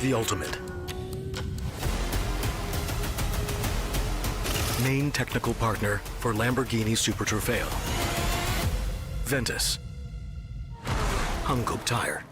the ultimate. Main technical partner for Lamborghini Super Trofeo. Ventus. Hankook Tire.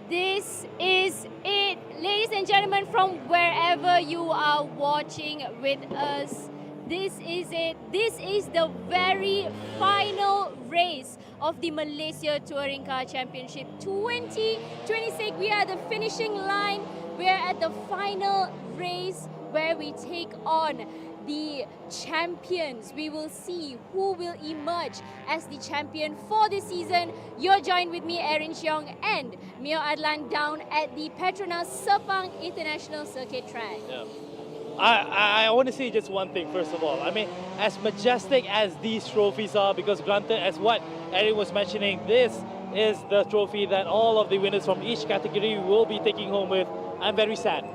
This is it, ladies and gentlemen, from wherever you are watching with us. This is it. This is the very final race of the Malaysia Touring Car Championship 2026. We are at the finishing line. We are at the final race where we take on the champions. We will see who will emerge as the champion for this season. You're joined with me, Erin Cheong, and Mio Adlan down at the Petronas Sepang International Circuit track. Yeah. I want to say just one thing, first of all. I mean, as majestic as these trophies are, because granted, as what Erin was mentioning, this is the trophy that all of the winners from each category will be taking home with. I'm very sad.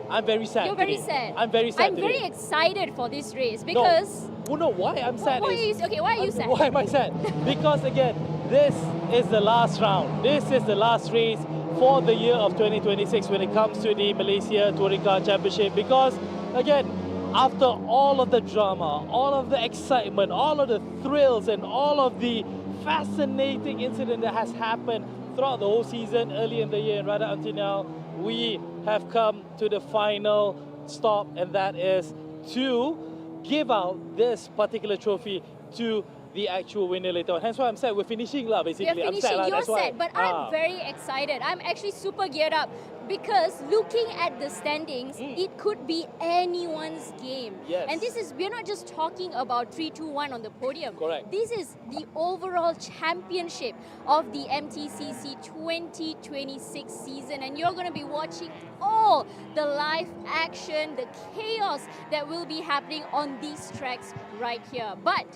I'm very sad. You're very today. sad. I'm very sad. I'm very excited for this race because... No, why I'm sad is... Okay, why are you sad? Why am I sad? Because again, this is the last round. This is the last race for the year of 2026 when it comes to the Malaysia Touring Car Championship. Because again, after all of the drama, all of the excitement, all of the thrills and all of the fascinating incident that has happened throughout the whole season, early in the year and right up until now, we have come to the final stop, and that is to give out this particular trophy to the actual winner later on. Hence why I'm sad. We're finishing lah, basically. You're finishing, I'm sad, you're that's why. sad, but I'm very excited. I'm actually super geared up because looking at the standings, it could be anyone's game. Yes. And this is, we're not just talking about 3-2-1 on the podium. Correct. This is the overall championship of the MTCC 2026 season, and you're going to be watching all the live action, the chaos that will be happening on these tracks right here. But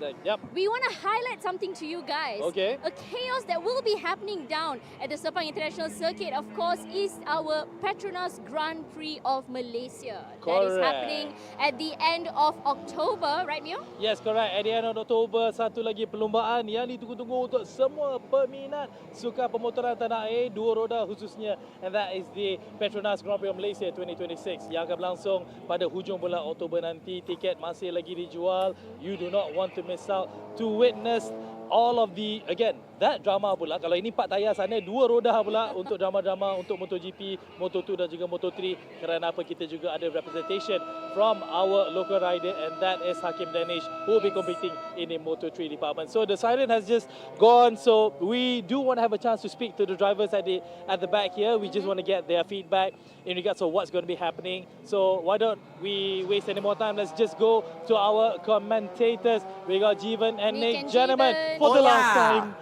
we want to highlight something to you guys. Okay. A chaos that will be happening down at the Sepang International Circuit, of course, is our Petronas Grand Prix of Malaysia. Correct. That is happening at the end of October, right, Mio? Yes, correct. At the end of October, satu lagi perlombaan yang ditunggu-tunggu untuk semua peminat suka pemotoran tanah air, dua roda khususnya. And that is the Petronas Grand Prix of Malaysia 2026 yang akan berlangsung pada hujung bulan Oktober nanti. Tiket masih lagi dijual. You do not want to miss out to witness all of the, again, that drama pula. Kalau ini 4 tayar sana, 2 roda pula untuk drama-drama untuk MotoGP, Moto2 dan juga Moto3. Kerana apa, kita juga ada representation from our local rider, and that is Hakim Danish, who will be competing in the Moto3 department. So the siren has just gone, so we do want to have a chance to speak to the drivers at the back here. We just want to get their feedback in regards to what's going to be happening. So why don't we waste any more time? Let's just go to our commentators. We got Jeevan and Nick. Gentlemen, for the last time.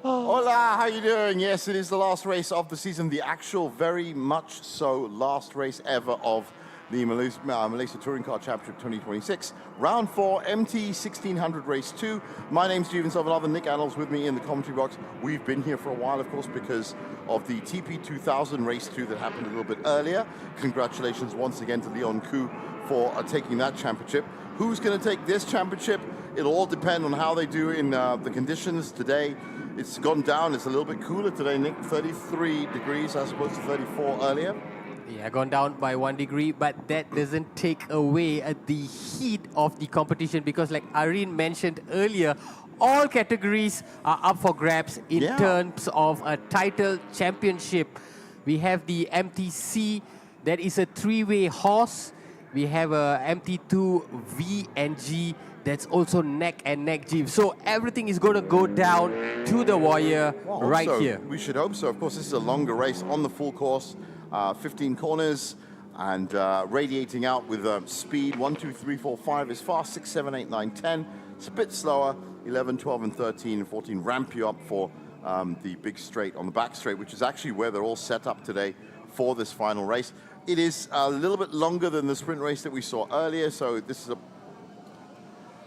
Hola, how you doing? Yes, it is the last race of the season, the actual, very much so, last race ever of the Malaysia Touring Car Championship 2026. Round 4, MT1600 Race 2. My name's Jeevan Silvanathan, Nick Adams with me in the commentary box. We've been here for a while, of course, because of the TP2000 Race 2 that happened a little bit earlier. Congratulations once again to Leon Koo for taking that championship. Who's going to take this championship? It'll all depend on how they do in the conditions today. It's gone down. It's a little bit cooler today, Nick. 33 degrees as opposed to 34 earlier. Yeah, gone down by 1 degree, but that doesn't take away the heat of the competition because like Irene mentioned earlier, all categories are up for grabs in terms of a title championship. We have the MTC, that is a three-way horse. We have a MT2 V and G, that's also neck and neck, Jeev. So everything is going to go down to the wire right here. We should hope so. Of course, this is a longer race on the full course, 15 corners, and radiating out with speed. 1, 2, 3, 4, 5 is fast. 6, 7, 8, 9, 10. It's a bit slower. 11, 12, and 13 and 14 ramp you up for the big straight on the back straight, which is actually where they're all set up today for this final race. It is a little bit longer than the sprint race that we saw earlier, so this is a...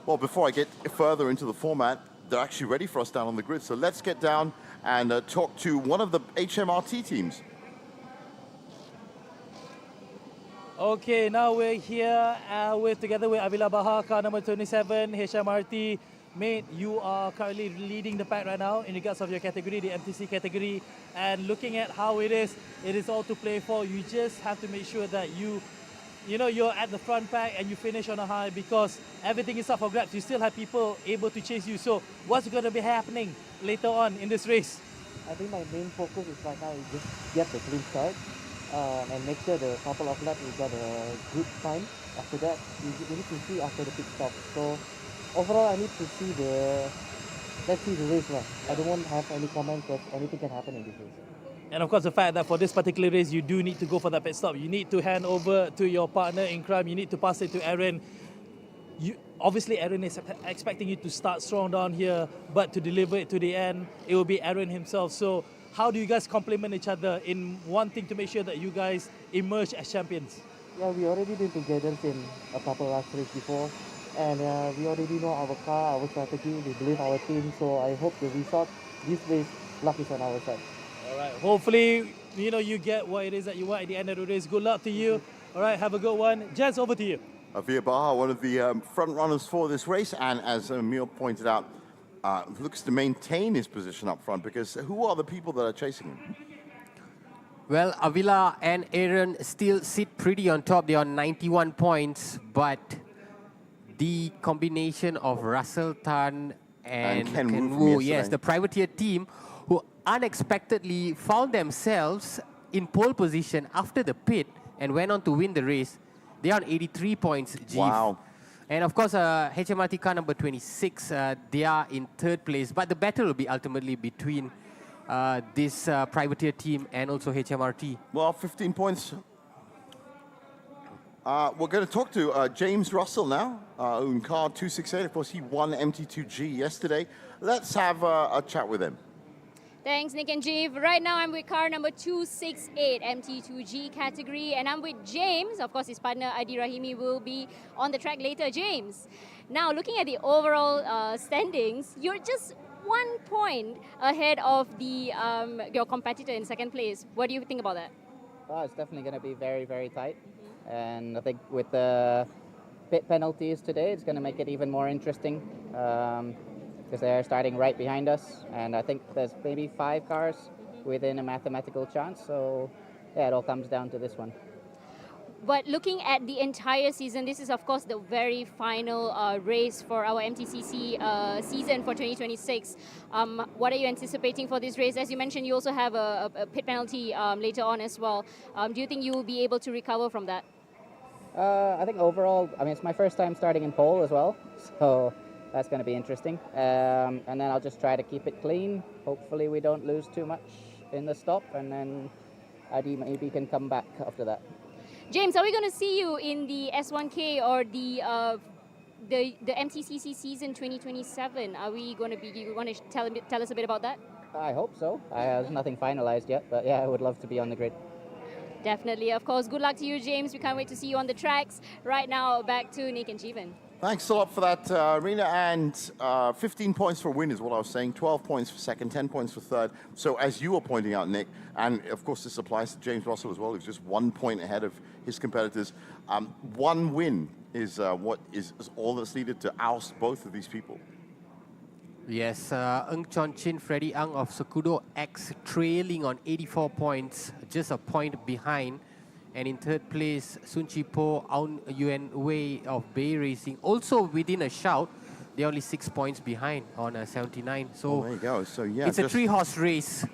Well, before I get further into the format, they're actually ready for us down on the grid. So let's get down and talk to one of the HMRT teams. Okay, now we're here together with Avila Bahar, car number 27, HMRT. Mate, you are currently leading the pack right now in regards of your category, the MTC category. And looking at how it is all to play for. You just have to make sure that you're at the front pack and you finish on a high, because everything is up for grabs. You still have people able to chase you. So what's going to be happening later on in this race? I think my main focus is right now is just get the clean start and make sure the couple of laps we got a good time. After that, we need to see after the pit stop. So overall, I need to see let's see the race. I don't want to have any comment because anything can happen in this race. And of course, the fact that for this particular race, you do need to go for that pit stop. You need to hand over to your partner in crime. You need to pass it to Aaron. Obviously, Aaron is expecting you to start strong down here, but to deliver it to the end, it will be Aaron himself. So how do you guys complement each other in wanting to make sure that you guys emerge as champions? Yeah, we already been together in a couple last races before. And we already know our car, our strategy, we believe our team. So I hope the result, this race, luck is on our side. All right. Hopefully, you get what it is that you want at the end of the race. Good luck to you. All right. Have a good one. Jens, over to you. Avia Baha, one of the front runners for this race, and as Emil pointed out, looks to maintain his position up front, because who are the people that are chasing him? Well, Avila and Aaron still sit pretty on top. They are on 91 points, but the combination of Russell Tan and Ken Wu, yes, the privateer team, who unexpectedly found themselves in pole position after the pit and went on to win the race. They are on 83 points, Jeev. Wow. And of course, HMRT car number 26, they are in third place. But the battle will be ultimately between this privateer team and also HMRT. Well, 15 points. We're going to talk to James Russell now, in car 268. Of course, he won MT2G yesterday. Let's have a chat with him. Thanks, Nick and Jeev. Right now, I'm with car number 268, MT2G category, and I'm with James. Of course, his partner, Adi Rahimi, will be on the track later. James, now looking at the overall standings, you're just 1 point ahead of your competitor in second place. What do you think about that? It's definitely going to be very, very tight. And I think with the pit penalties today, it's going to make it even more interesting. Because they're starting right behind us, and I think there's maybe 5 cars within a mathematical chance. So yeah, it all comes down to this one. But looking at the entire season, this is of course the very final race for our MTCC season for 2026. What are you anticipating for this race? As you mentioned, you also have a pit penalty later on as well. Do you think you will be able to recover from that? I think overall, it's my first time starting in pole as well, so that's going to be interesting. And then I'll just try to keep it clean. Hopefully we don't lose too much in the stop, and then Adi maybe can come back after that. James, are we going to see you in the S1K or the MTCC season 2027? Are we going to be? Do you want to tell us a bit about that? I hope so. There's nothing finalized yet, but yeah, I would love to be on the grid. Definitely, of course. Good luck to you, James. We can't wait to see you on the tracks. Right now, back to Nick and Jeevan. Thanks a lot for that, Rina. And 15 points for win is what I was saying. 12 points for second, 10 points for third. So as you were pointing out, Nick, and of course this applies to James Russell as well, who's just 1 point ahead of his competitors. 1 win is what is all that's needed to oust both of these people. Yes, Ng Chon Chin, Freddie Ang of Sekudo X trailing on 84 points, just a point behind. And in third place, Sun Chi Po, Aun Yuen Wei of Bay Racing, also within a shout. they're only 6 points behind on 79. So Well, there you go. So yeah, it's a 3-horse race.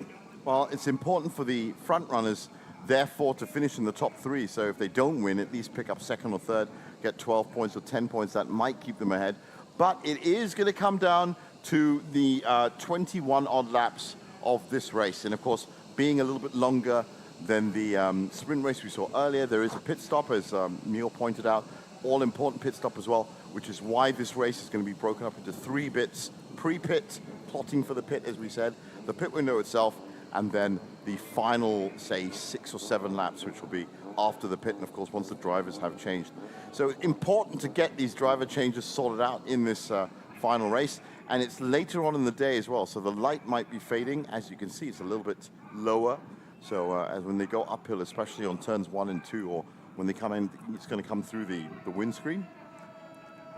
Well, it's important for the front runners, therefore, to finish in the top 3. So if they don't win, at least pick up second or third, get 12 points or 10 points. That might keep them ahead. But it is going to come down to the 21 odd laps of this race. And of course, being a little bit longer than the sprint race we saw earlier, there is a pit stop, as Neil pointed out, all important pit stop as well, which is why this race is going to be broken up into 3 bits: pre-pit, plotting for the pit, as we said, the pit window itself, and then the final, say, 6 or 7 laps, which will be after the pit, and of course, once the drivers have changed. So important to get these driver changes sorted out in this final race, and it's later on in the day as well, so the light might be fading. As you can see, it's a little bit lower, so as when they go uphill, especially on turns 1 and 2, or when they come in, it's going to come through the windscreen.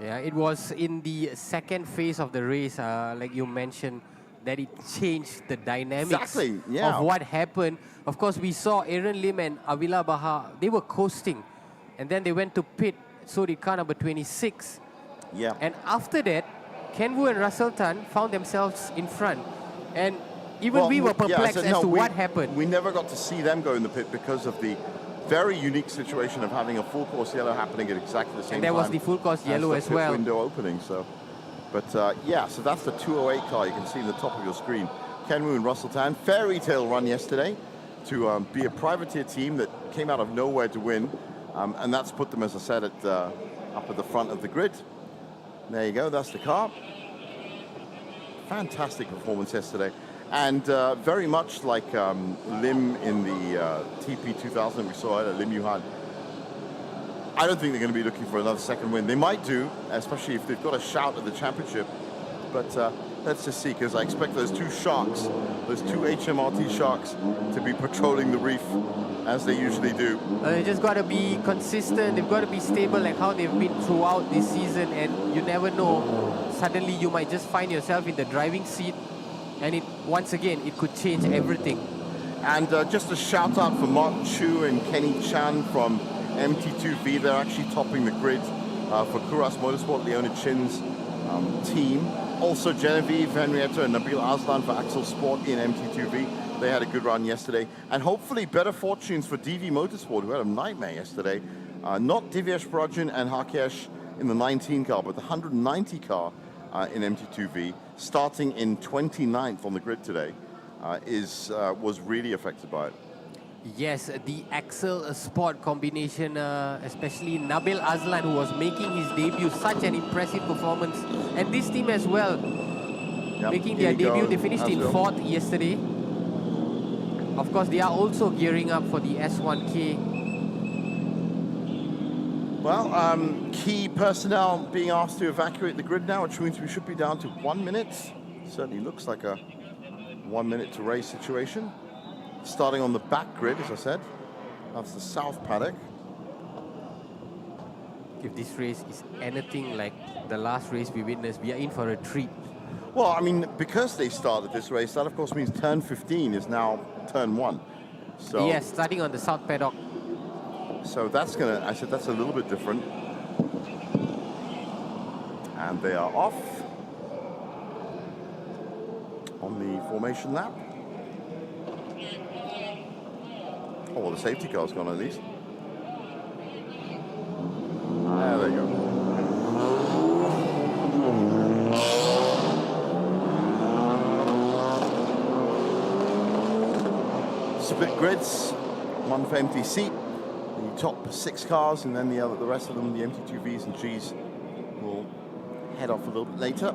Yeah, it was in the second phase of the race, like you mentioned, that it changed the dynamics of what happened. Of course, we saw Aaron Lim and Avila Bahar, they were coasting. And then they went to pit, so did car number 26. Yeah. And after that, Ken Wu and Russell Tan found themselves in front. And even we were perplexed as to what happened. We never got to see them go in the pit because of the very unique situation of having a full course yellow happening at exactly the same time. And there was the full course yellow as well. Window opening, so. But yeah, so that's the 208 car you can see in the top of your screen. Ken Wu and Russell Tan, fairy tale run yesterday to be a privateer team that came out of nowhere to win. And that's put them, as I said, up at the front of the grid. There you go, that's the car. Fantastic performance yesterday. And very much like Lim in the TP2000 we saw at Lim Yuhan, I don't think they're going to be looking for another second win. They might do, especially if they've got a shout at the championship. But let's just see, because I expect those 2 sharks, those 2 HMRT sharks, to be patrolling the reef as they usually do. They just got to be consistent. They've got to be stable, like how they've been throughout this season. And you never know, suddenly you might just find yourself in the driving seat. And once again, it could change everything. And just a shout out for Mark Chu and Kenny Chan from MT2V. They're actually topping the grid for Kuras Motorsport, Leona Chin's team. Also Genevieve, Henrietta and Nabil Aslan for Axel Sport in MT2V. They had a good run yesterday. And hopefully better fortunes for DV Motorsport, who had a nightmare yesterday. Not Divyesh Prajan and Hakesh in the 19 car, but the 190 car in MT2V, starting in 29th on the grid today, was really affected by it. Yes, the Axel Sport combination, especially Nabil Aslan, who was making his debut, such an impressive performance. And this team as well, making their debut. They finished in 4th yesterday. Of course, they are also gearing up for the S1K. Well, key personnel being asked to evacuate the grid now, which means we should be down to 1 minute. Certainly looks like a 1 minute to race situation. Starting on the back grid, as I said. That's the south paddock. If this race is anything like the last race we witnessed, we are in for a treat. Well, I mean, because they started this race, that of course means turn 15 is now turn 1. So yes, starting on the south paddock. So that's gonna, I said that's a little bit different. And they are off on the formation lap. Oh, well, the safety car's gone at least. There they go. Split grids, one for empty seat. The top 6 cars, and then the rest of them, the MT2Vs and Gs, will head off a little bit later.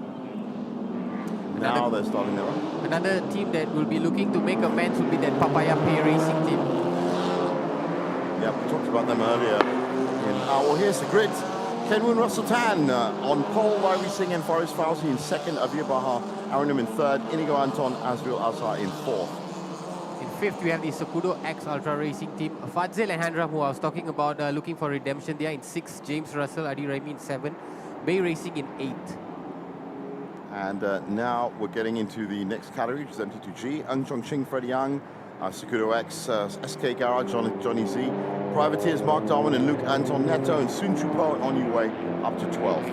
Now they're starting their run. Another team that will be looking to make amends will be that Papaya Pay Racing team. Yeah, we talked about them earlier. Well, here's the grid. Ken Wu and Russell Tan on pole, Larry Singh and Faris Fauzi in 2nd, Avir Bahar, Aranum in 3rd, Inigo Anton, Azril Azhar in 4th. In 5th, we have the Sakudo X Ultra Racing team. Fadzil and Handram, who I was talking about, looking for redemption. They are in 6th, James Russell, Adi Raimi in 7th, Bay Racing in 8th. And now we're getting into the next category, which is MT2G. Ng Chong Ching, Freddie Young, Sakudo X, SK Garage, Johnny Z, Privateers, Mark Darwin and Luke Anton Neto, and Sun Chu Po on your way up to 12th.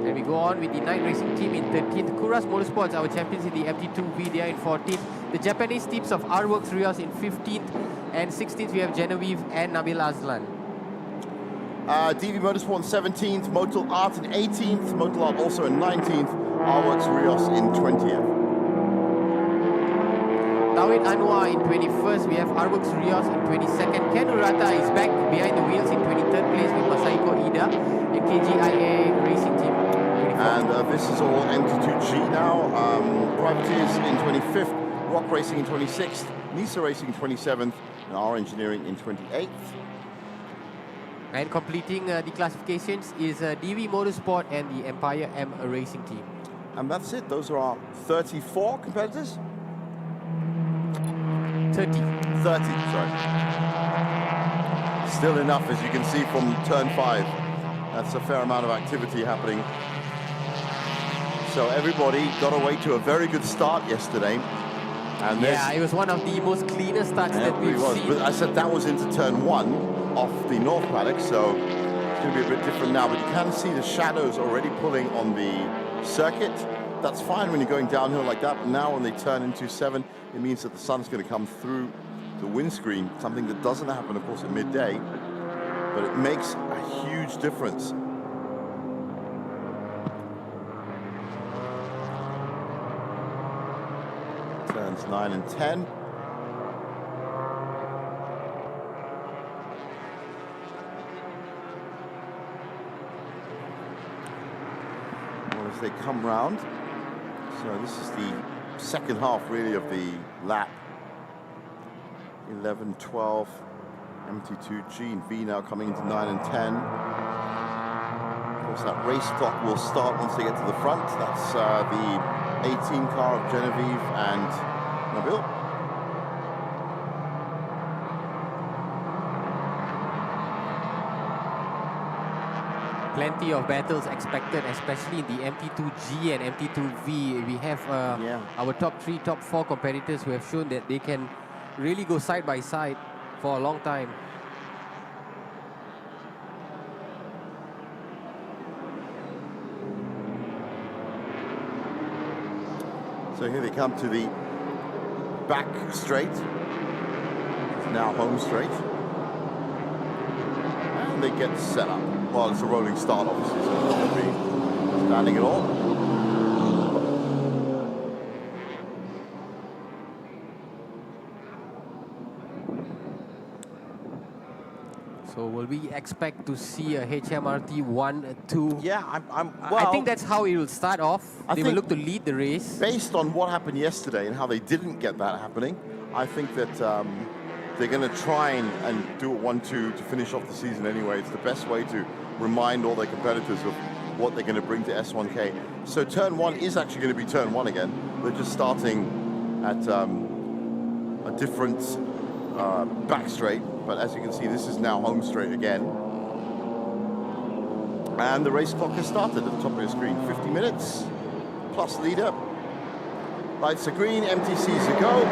And we go on with the Night Racing team in 13th. Kuras Motorsports, our champions in the MT2V, they are in 14th. The Japanese teams of Artworks Rios in 15th. And 16th, we have Genevieve and Nabil Azlan. DV Motorsport in 17th, Motul Art in 18th, Motul Art also in 19th, Artworks Rios in 20th. Tawid Anwar in 21st, we have Artworks Rios in 22nd. Ken Urata is back behind the wheels in 23rd place with Masahiko Ida and KGIA Racing Team. 24th. And this is all MT2G now. Privateers in 25th, Rock Racing in 26th, Nisa Racing in 27th, and R Engineering in 28th. And completing the classifications is DV Motorsport and the Empire M Racing Team. And that's it. Those are our 34 competitors. 30. 30, sorry. Still enough, as you can see from turn 5. That's a fair amount of activity happening. So everybody got away to a very good start yesterday. And yeah, it was one of the most cleaner starts that we've seen. But I said that was into turn 1 off the north paddock, so it's going to be a bit different now. But you can see the shadows already pulling on the circuit. That's fine when you're going downhill like that, but now when they turn into 7, it means that the sun's going to come through the windscreen, something that doesn't happen, of course, at midday, but it makes a huge difference. Turns 9 and 10. Well, as they come round, so this is the second half, really, of the lap. 11, 12, MT2G and V now coming into 9 and 10. Of course, that race clock will start once they get to the front. That's the 18 car of Genevieve and Nabil. Plenty of battles expected, especially in the MT2G and MT2V. We have our top 3, top 4 competitors who have shown that they can really go side by side for a long time. So here they come to the back straight. It's now home straight. And they get set up. Well, it's a rolling start, obviously, so it's not going to be standing at all. So will we expect to see a HMRT 1, 2? Yeah, I think that's how it will start off. They will look to lead the race. Based on what happened yesterday and how they didn't get that happening, I think that they're going to try and do a 1-2 to finish off the season anyway. It's the best way to remind all their competitors of what they're going to bring to S1K. So turn 1 is actually going to be turn 1 again. They're just starting at a different back straight. But as you can see, this is now home straight again. And the race clock has started at the top of your screen. 50 minutes plus leader. Lights are green, MTCs are go.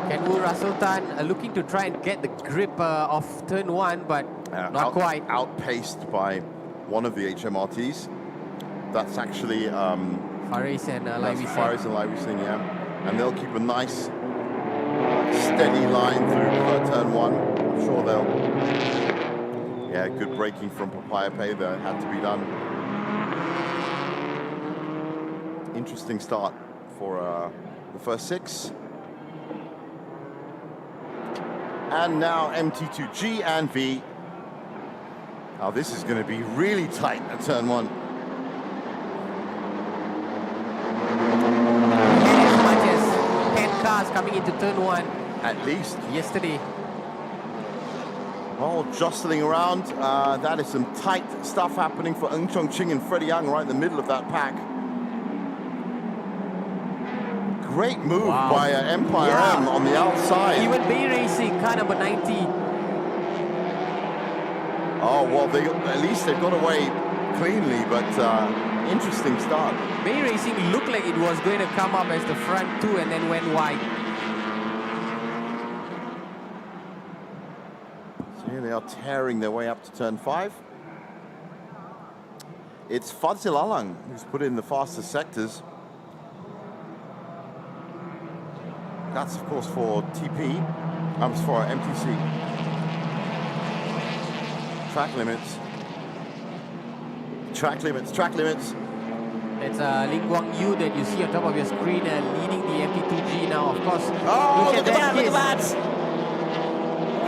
Kenwu Rasultan looking to try and get the grip of turn 1, but not quite. Outpaced by one of the HMRTs. That's actually Faris and Lai Wee Seng. Faris and Lai Wee Seng, yeah. And they'll keep a nice steady line through turn 1. I'm sure they'll... Yeah, good braking from Papaya Pay that had to be done. Interesting start for the first 6. And now MT2G and V. Now this is going to be really tight at turn 1. As much as 10 cars coming into turn 1. At least. Yesterday. All jostling around. That is some tight stuff happening for Ng Chong Ching and Freddie Young right in the middle of that pack. Great move by Empire M on the outside. Even Bay Racing, car number 90. Oh, well, at least they've got away cleanly, but interesting start. Bay Racing looked like it was going to come up as the front 2 and then went wide. So here they are tearing their way up to turn 5. It's Fadzil Alang who's put in the fastest sectors. That's, of course, for TP. That's for MTC. Track limits. Track limits. Track limits. It's Ling Guang Yu that you see on top of your screen leading the MT2G now, of course. Oh, look at that, kiss. look at that!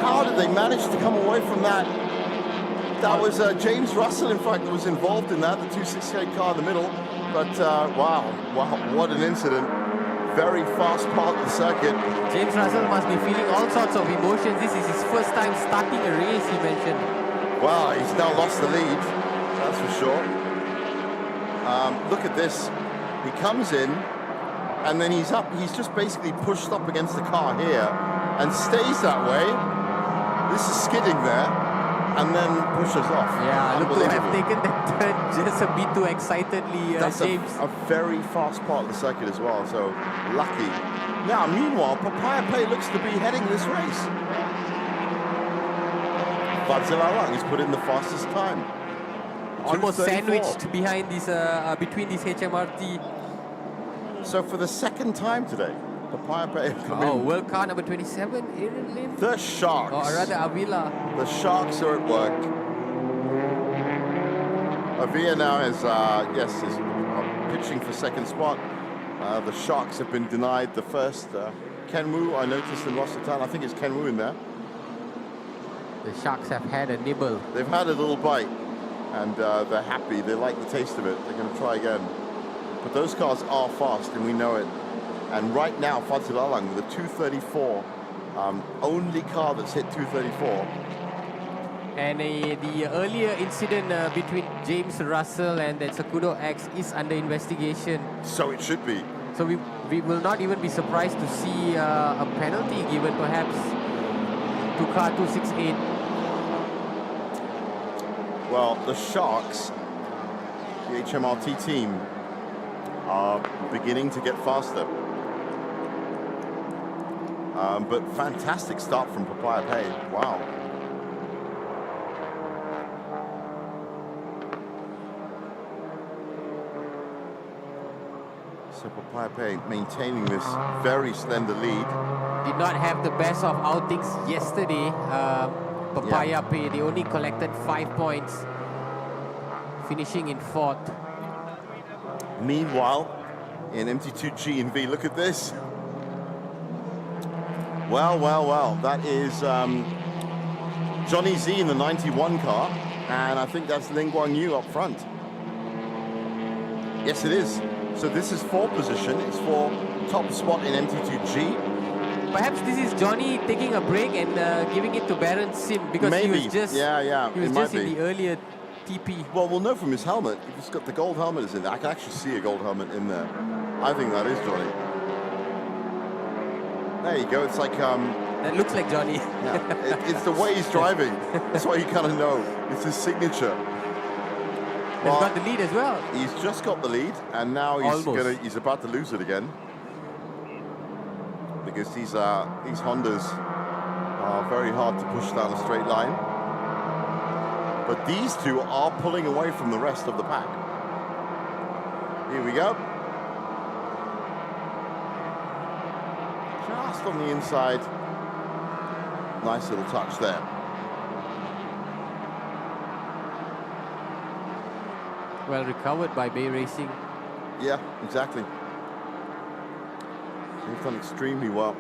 How did they manage to come away from that? That was James Russell, in fact, that was involved in that, the 268 car in the middle. But wow, what an incident. Very fast part of the circuit. James Russell must be feeling all sorts of emotions. This is his first time starting a race, he mentioned. Wow, he's now lost the lead, that's for sure. Look at this. He comes in, and then he's up. He's just basically pushed up against the car here, and stays that way. This is skidding there, and then pushes off. Yeah, look to have taken that turn just a bit too excitedly, That's James. a very fast part of the circuit as well, so lucky. Now, meanwhile, Papaya Pay looks to be heading this race. Fadzil Alang has put in the fastest time. Almost 2:34. sandwiched behind this, between this HMRT. So for the second time today, Papaya Pay have come Oh, in. World Car number 27, Aaron Lim. The Sharks. Or rather, Avila. The Sharks are at work. Avila now is pitching for second spot. The Sharks have been denied the first. Ken Wu, I noticed in Rossatan. I think it's Ken Wu in there. The Sharks have had a nibble. They've had a little bite, and they're happy. They like the taste of it. They're going to try again. But those cars are fast, and we know it. And right now, Fadzil Alang with a 234, only car that's hit 234. And the earlier incident between James Russell and that Sakudo X is under investigation. So it should be. So we will not even be surprised to see a penalty given perhaps to car 268. Well, the Sharks, the HMRT team, are beginning to get faster. But fantastic start from Papaya Pay. Wow. So Papaya Pay maintaining this very slender lead. Did not have the best of outings yesterday. Papaya Pay, they only collected 5 points, finishing in 4th. Meanwhile, in MT2G and V, look at this. Well, that is Johnny Z in the 91 car, and I think that's Ling Guang Yu up front. Yes, it is. So this is 4th position. It's for top spot in MT2G. Perhaps this is Johnny taking a break and giving it to Baron Sim because Maybe. he was just he was it just might in be. the earlier TP. Well, we'll know from his helmet. If he's got the gold helmet is in there. I can actually see a gold helmet in there. I think that is Johnny. There you go. It's like That looks like Johnny. yeah, it's the way he's driving. That's why you kind of know. It's his signature. He's got the lead as well. He's just got the lead, and now he's about to lose it again because these Hondas are very hard to push down a straight line. But these two are pulling away from the rest of the pack. Here we go. Just on the inside. Nice little touch there. Well recovered by Bay Racing. Yeah, exactly. They've done extremely well.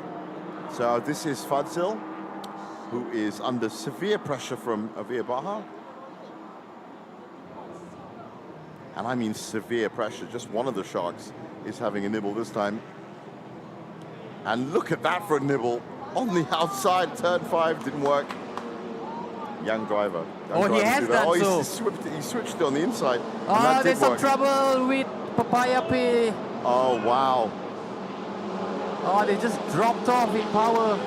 So this is Fadzil, who is under severe pressure from Avia Baha. And I mean severe pressure. Just one of the Sharks is having a nibble this time. And look at that for a nibble. On the outside, turn 5 didn't work. Young driver. He has done so. He switched it on the inside. Oh, there's some trouble with Papaya Pay. Oh, wow. Oh, they just dropped off in power.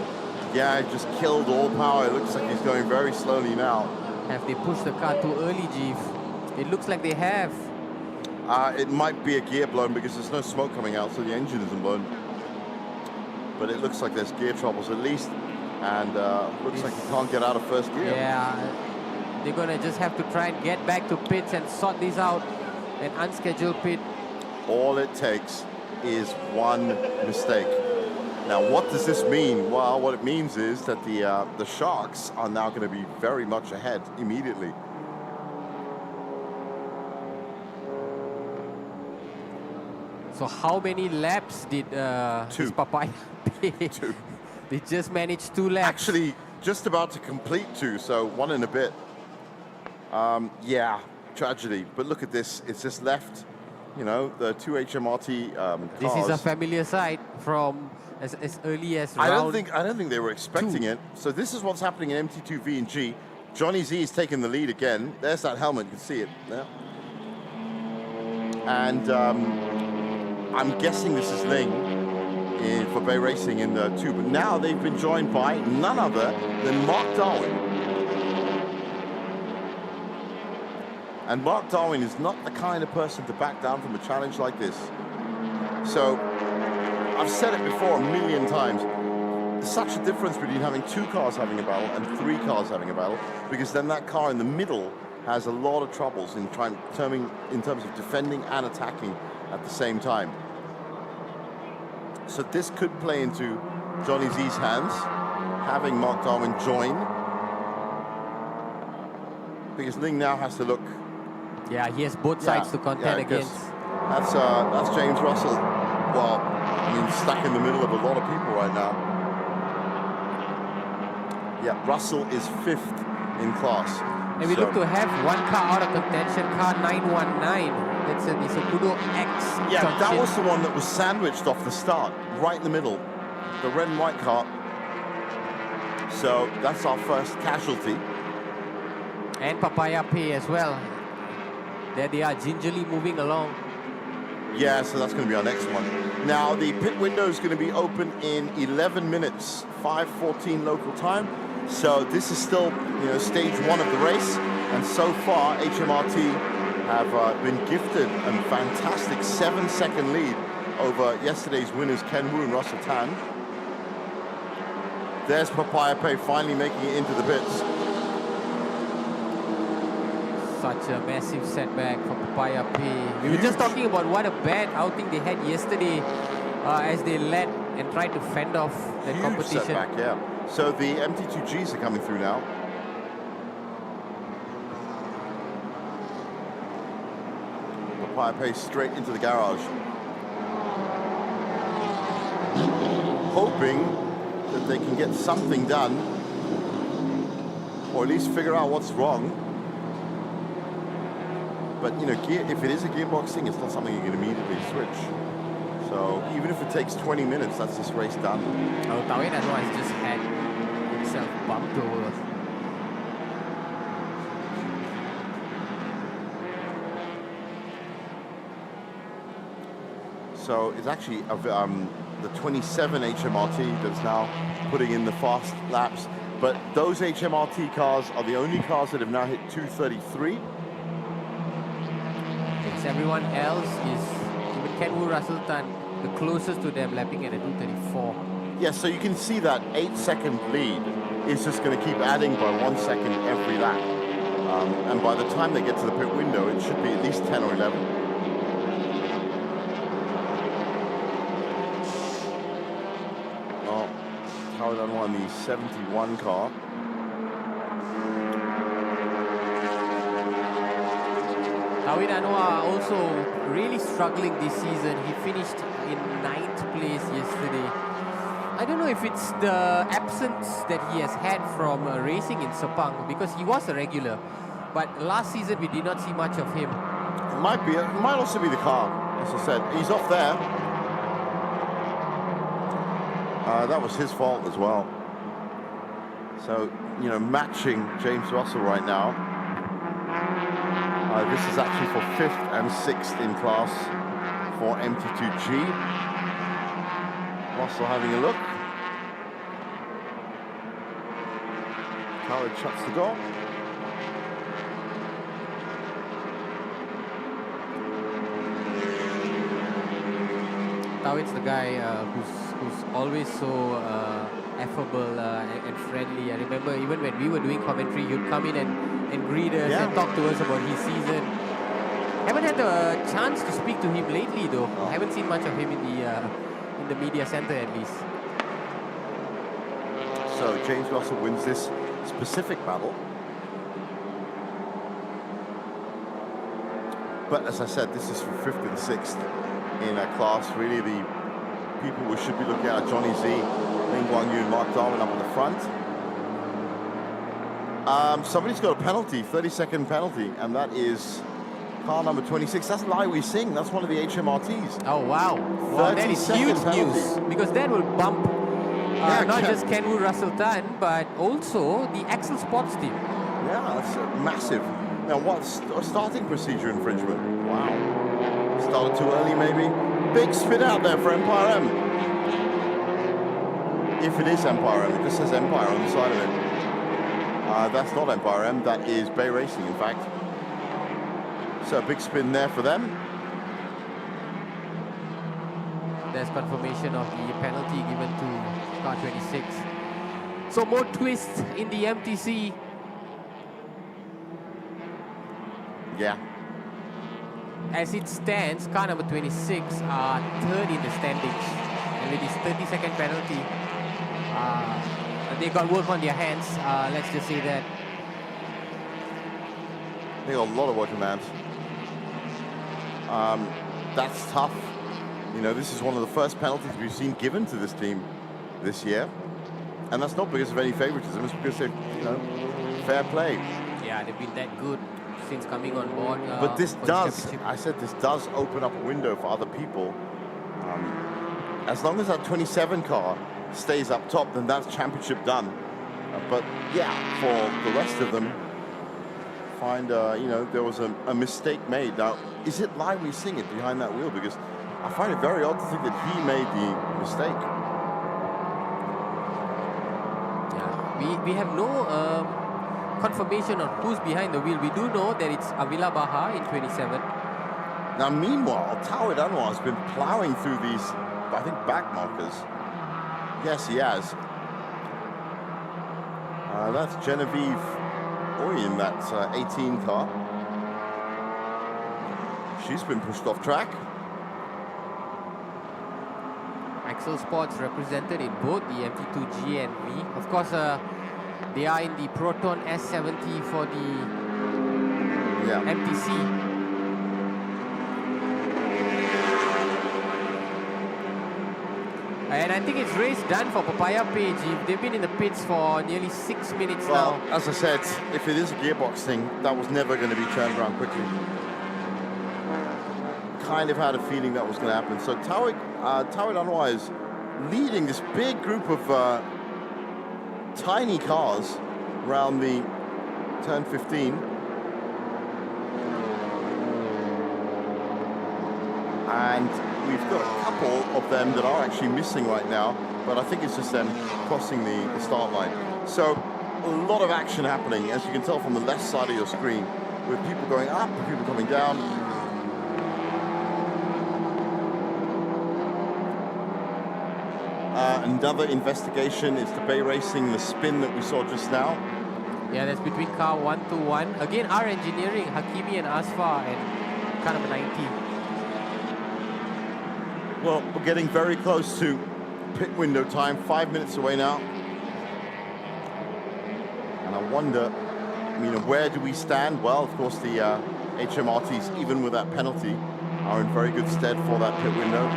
Yeah, it just killed all power. It looks like he's going very slowly now. Have they pushed the car too early, Jeev? It looks like they have. It might be a gear blown because there's no smoke coming out, so the engine isn't blown. But it looks like there's gear troubles at least. And looks like he can't get out of first gear. Yeah, they're going to just have to try and get back to pits and sort this out. an unscheduled pit. All it takes is one mistake. Now, what does this mean? Well, what it means is that the Sharks are now going to be very much ahead immediately. So how many laps did Two. Papaya pay? Two. They just managed 2 laps. Actually, just about to complete 2, so 1 and a bit. Yeah, tragedy. But look at this. It's just left, you know, the 2 HMRT cars. This is a familiar sight from as early as round. I don't think they were expecting 2. it. So this is what's happening in MT2V and G. Johnny Z is taking the lead again. There's that helmet. You can see it there. And I'm guessing this is Ling for Bay Racing in the 2. But now they've been joined by none other than Mark Darwin. And Mark Darwin is not the kind of person to back down from a challenge like this. So I've said it before a million times. There's such a difference between having 2 cars having a battle and 3 cars having a battle, because then that car in the middle has a lot of troubles in terms of defending and attacking at the same time. So this could play into Johnny Z's hands, having Mark Darwin join, because Ling now has to look. Yeah, he has both sides to contend against. That's James Russell. Well, I mean, stuck in the middle of a lot of people right now. Yeah, Russell is 5th in class. And we look to have 1 car out of contention, car 919. It's a Kudo X. Yeah, junction. that was the one that was sandwiched off the start, right in the middle. The red and white car. So that's our first casualty. And Papaya Pay as well. There they are, gingerly moving along. Yeah, so that's going to be our next one. Now, the pit window is going to be open in 11 minutes, 5:14 local time. So this is still, you know, stage 1 of the race. And so far, HMRT have been gifted a fantastic 7-second lead over yesterday's winners, Ken Wu and Russell Tan. There's Papaya Pay finally making it into the pits. Such a massive setback for Papaya Pay. We were just talking about what a bad outing they had yesterday as they led and tried to fend off the Huge competition. setback, yeah. So the MT2Gs are coming through now. Papaya Pay straight into the garage. Hoping that they can get something done, or at least figure out what's wrong. But, you know, if it is a gearbox thing, it's not something you can immediately switch. So even if it takes 20 minutes, that's this race done. Oh, Tawin Anwar has just had himself bumped over. So it's actually the 27 HMRT that's now putting in the fast laps. But those HMRT cars are the only cars that have now hit 233. Everyone else is, even Ken Wu, Russell Tan, the closest to them, lapping at a 234. Yeah, so you can see that 8-second lead is just going to keep adding by 1 second every lap. And by the time they get to the pit window, it should be at least 10 or 11. Oh, Howard on the 71 car. Tawin Anwar also really struggling this season. He finished in 9th place yesterday. I don't know if it's the absence that he has had from racing in Sepang, because he was a regular. But last season we did not see much of him. It might also be the car, as I said. He's off there. That was his fault as well. So, you know, matching James Russell right now. This is actually for 5th and 6th in class for MT2G. Russell having a look. Khaled shuts the door. Tawin's the guy who's always so affable and friendly. I remember even when we were doing commentary, he'd come in and greet us and talk to us about his season. Haven't had a chance to speak to him lately, though. I haven't seen much of him in the media center, at least. So James Russell wins this specific battle. But as I said, this is for 5th and 6th in a class. Really, the people we should be looking at are Johnny Z, Ling Guangyu, and Mark Darwin up in the front. Somebody's got a penalty, 30-second penalty, and that is car number 26. That's Lai Wei Sing. That's one of the HMRTs. Oh, wow. Wow, that is huge news, because that will bump not just Kenwood Russell Tan, but also the Axel Sports team. Yeah, that's massive. Now, what's a starting procedure infringement? Wow. Started too early, maybe. Big spin out there for Empire M. If it is Empire M, it just says Empire on the side of it. That's not Empire M, that is Bay Racing, in fact. So a big spin there for them. There's confirmation of the penalty given to car 26. So more twists in the MTC. Yeah. As it stands, car number 26 are third in the standings. And with this 30-second penalty, they got work on their hands. Let's just say that. They got a lot of work on their hands. That's tough. You know, this is one of the first penalties we've seen given to this team this year. And that's not because of any favoritism, it's because they're, you know, fair play. Yeah, they've been that good since coming on board. But this does, I said, this does open up a window for other people. As long as that 27 car stays up top, then that's championship done. But yeah, for the rest of them, find, you know, there was a mistake made. Now, is it Lai Wei Sing it behind that wheel? Because I find it very odd to think that he made the mistake. Yeah, we have no confirmation on who's behind the wheel. We do know that it's Avila Baha in 27. Now, meanwhile, Tawid Anwar has been plowing through these, I think, back markers. Yes, he has. That's Genevieve Oyen, that 18 car. She's been pushed off track. Axel Sports represented in both the MT2G and V. Of course, they are in the Proton S70 for the MTC. And I think it's race done for Papaya Page. They've been in the pits for nearly 6 minutes now. As I said, if it is a gearbox thing, that was never going to be turned around quickly. Kind of had a feeling that was going to happen. So Tawid Anwar is leading this big group of tiny cars around the turn 15. And we've got a couple of them that are actually missing right now, but I think it's just them crossing the start line. So a lot of action happening, as you can tell from the left side of your screen, with people going up and people coming down. Another investigation is the Bay Racing, the spin that we saw just now. Yeah, that's between car 121. Again, our engineering, Hakimi and Asfar, and car number 90. Well, we're getting very close to pit window time, 5 minutes away now. And I wonder, where do we stand? Well, of course, the HMRTs, even with that penalty, are in very good stead for that pit window.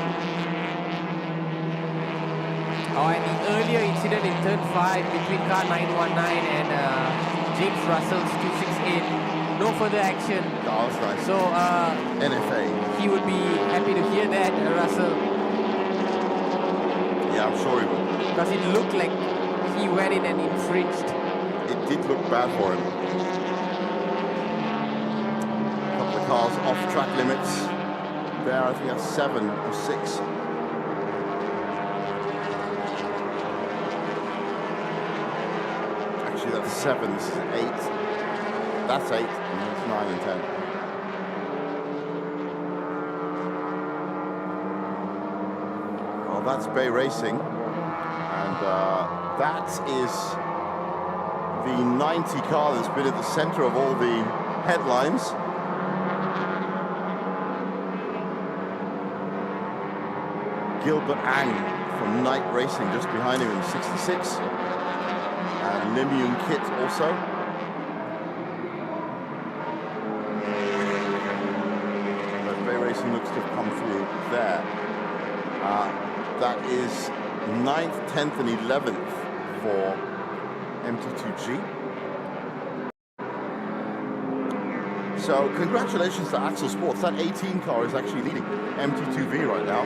Oh, and the earlier incident in turn 5 between car 919 and James Russell's 268, no further action. Oh, that's nice. So, NFA. He would be happy to hear that, Russell. Yeah, I'm sure he would. Because it looked like he went in and infringed. It did look bad for him. A couple of cars off track limits. There, I think that's 7 or 6. That's 7, this is 8. That's 8, and that's 9 and 10. Well, that's Bay Racing, and that is the 90 car that's been at the center of all the headlines. Gilbert Ang from Knight Racing just behind him in 66. And Lim Yoon Kit also. But Bay Racing looks to have come through there. That is 9th, 10th and 11th for MT2G. So congratulations to Axel Sports. That 18 car is actually leading MT2V right now.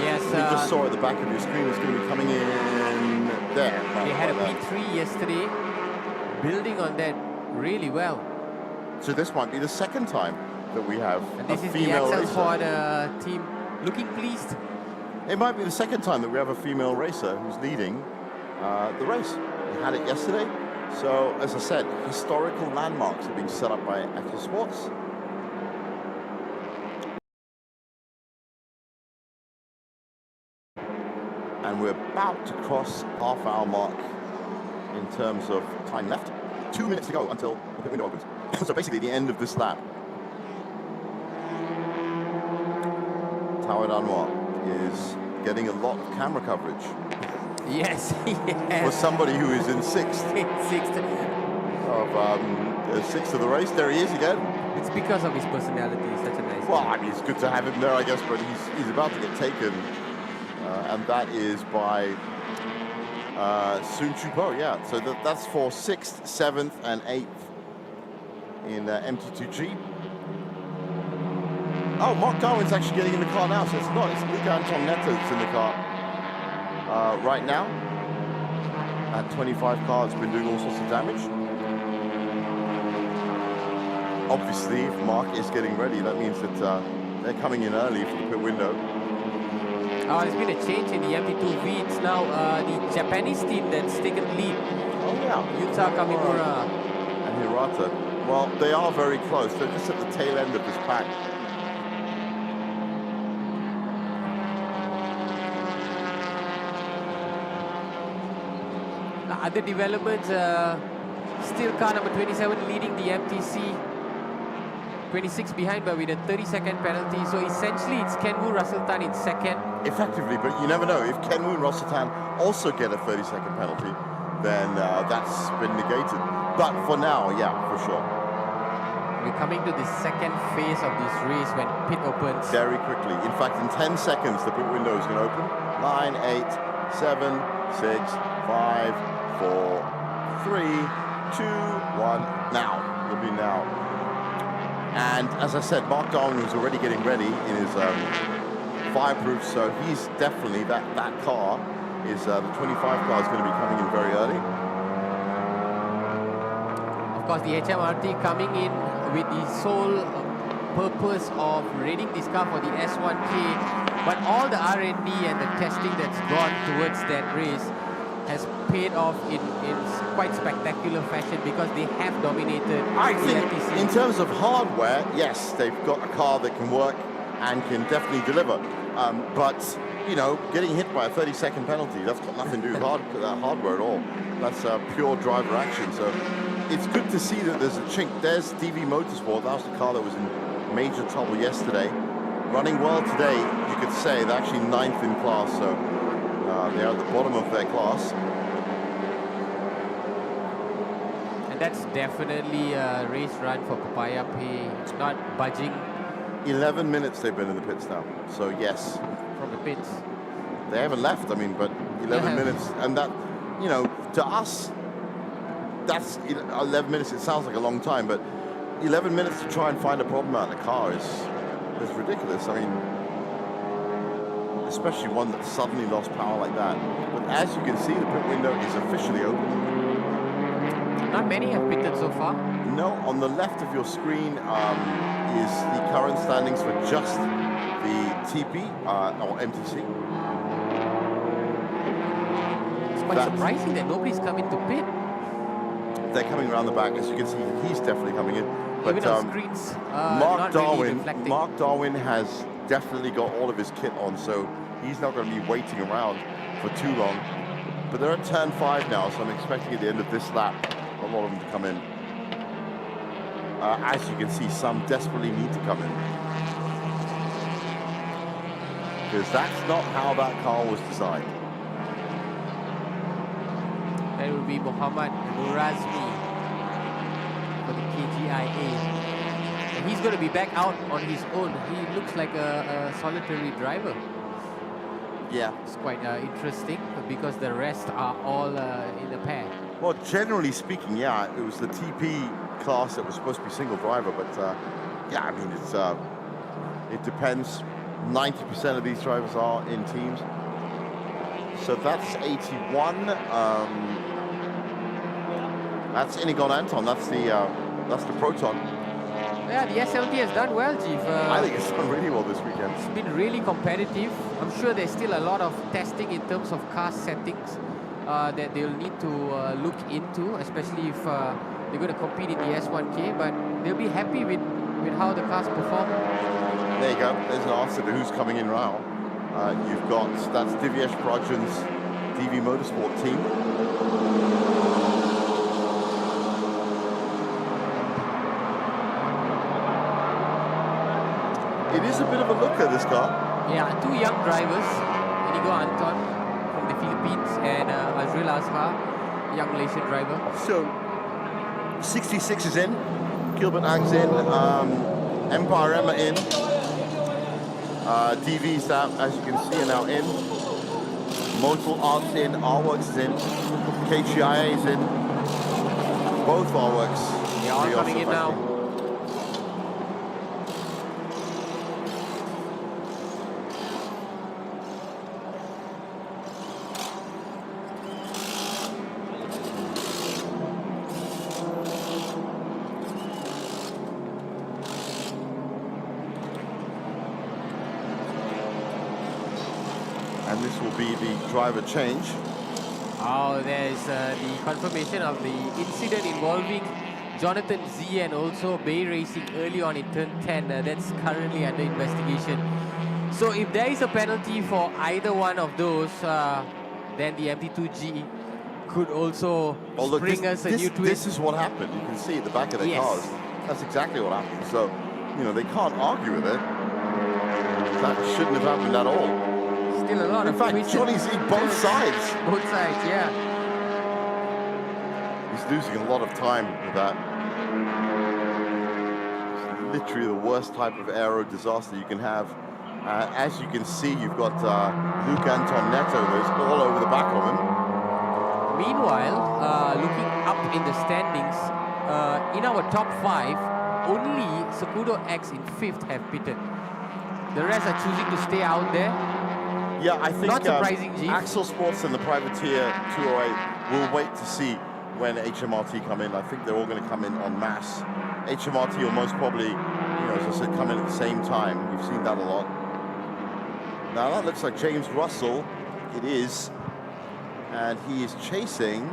Yes. You just saw at the back of your screen it's going to be coming in there. They had a P3 yesterday, building on that really well. So this might be the second time that we have And this a is the female Axel racer. Sport team looking pleased. It might be the second time that we have a female racer who's leading the race. We had it yesterday. So, as I said, historical landmarks are being set up by Axel Sports. And we're about to cross half-hour mark in terms of time left. 2 minutes to go until the pit window opens. So basically the end of this lap. Tawad Anwar is getting a lot of camera coverage. Yes, yes. For somebody who is in sixth Sixth. of the race, there he is again. It's because of his personality. He's such a nice Well, guy. I mean, it's good to have him there, I guess, but he's about to get taken, and that is by Sun Chupo. Yeah, so that's for 6th, 7th, and 8th in MT2G. Oh, Mark Darwin's actually getting in the car now, so it's not. It's Luca Anton Neto that's in the car right now. That 25 car has been doing all sorts of damage. Obviously, if Mark is getting ready, that means that they're coming in early for the pit window. Oh, there's been a change in the MT2V. It's now the Japanese team that's taken lead. Oh, yeah. Yuta Kamimura. And Hirata. Well, they are very close. They're just at the tail end of this pack. Other developments, still car number 27 leading the MTC. 26 behind, but with a 30-second penalty. So essentially, it's Kenwu Russell-Tan in second. Effectively, but you never know. If Kenwu and Russell-Tan also get a 30-second penalty, then that's been negated. But for now, yeah, for sure. We're coming to the second phase of this race when pit opens. Very quickly. In fact, in 10 seconds, the pit window is going to open. 9, 8, 7, 6, 5, 4, 3, 2, 1. Now. It'll be now. And as I said, Mark Darwin was already getting ready in his fireproof, so he's definitely, that car is, the 25 car is going to be coming in very early. Of course, the HMRT coming in with the sole purpose of rating this car for the S1K, but all the R&D and the testing that's gone towards that race has paid off in quite spectacular fashion because they have dominated I the think MTC. in terms of hardware, yes, they've got a car that can work and can definitely deliver. But, you know, getting hit by a 30-second penalty, that's got nothing to do with hardware at all. That's pure driver action. So it's good to see that there's a chink. There's DV Motorsport. That was the car that was in major trouble yesterday. Running well today, you could say. They're actually 9th in class, so they're at the bottom of their class. And that's definitely a race run for Papaya Pay. It's not budging 11 minutes they've been in the pits now. So yes, from the pits. they haven't left. I mean, but 11 minutes, and that, you know, to us, that's 11 minutes. It sounds like a long time, but 11 minutes to try and find a problem out in the car is ridiculous. I mean, especially one that suddenly lost power like that. But as you can see, the pit window is officially open. Not many have pitted so far. No, on the left of your screen is the current standings for just the TP or MTC. It's quite surprising that nobody's coming to pit. They're coming around the back. As you can see, he's definitely coming in. But Even on screens, Mark really reflecting. Mark Darwin has definitely got all of his kit on, so he's not going to be waiting around for too long. But they're at turn 5 now, so I'm expecting at the end of this lap a lot of them to come in. As you can see, some desperately need to come in. because that's not how that car was designed. That will be Mohammad Nurazmi for the KGIA. And he's going to be back out on his own. He looks like a solitary driver. Yeah. It's quite interesting because the rest are all in a pair. Well, generally speaking, yeah, it was the TP class that was supposed to be single driver, but yeah, I mean, it depends. 90% of these drivers are in teams. So that's 81. That's Inigon Anton. That's the Proton. Yeah, the SLT has done well, Chief. I think it's done really well this weekend. It's been really competitive. I'm sure there's still a lot of testing in terms of car settings that they'll need to look into, especially if they're going to compete in the S1K, but they'll be happy with how the cars perform. There you go. There's an answer to who's coming in now. You've got, that's Divyesh Brajan's DV Motorsport team. It is a bit of a looker, this car. Yeah, two young drivers, Inigo Anton from the Philippines and Azril Azhar, young Malaysian driver. So, 66 is in, Gilbert Ang's in, Empire Emma in, DV's out, as you can see, are now in. Motul Art's in, R-Works is in, KGIA is in, both R-Works. They are all coming in now. And this will be the driver change. Oh, there's the confirmation of the incident involving Jonathan Z and also Bay Racing early on in turn 10. That's currently under investigation. So if there is a penalty for either one of those, then the MT2G could also bring us a new twist. This is what happened. You can see at the back of their cars. That's exactly what happened. So, you know, they can't argue with it. That shouldn't have happened at all. Still a lot of twists. In fact, Johnny's in both sides. Both sides, yeah. He's losing a lot of time with that. It's literally the worst type of aero disaster you can have. As you can see, you've got Luke Anton Neto that's all over the back of him. Meanwhile, looking up in the standings, in our top 5, only Sakudo X in 5th have pitted. The rest are choosing to stay out there. Yeah, I think not surprising, Axel Sports and the Privateer 208 will wait to see when HMRT come in. I think they're all going to come in en masse. HMRT will most probably, you know, as I said, come in at the same time. We've seen that a lot. Now that looks like James Russell. It is. And he is chasing,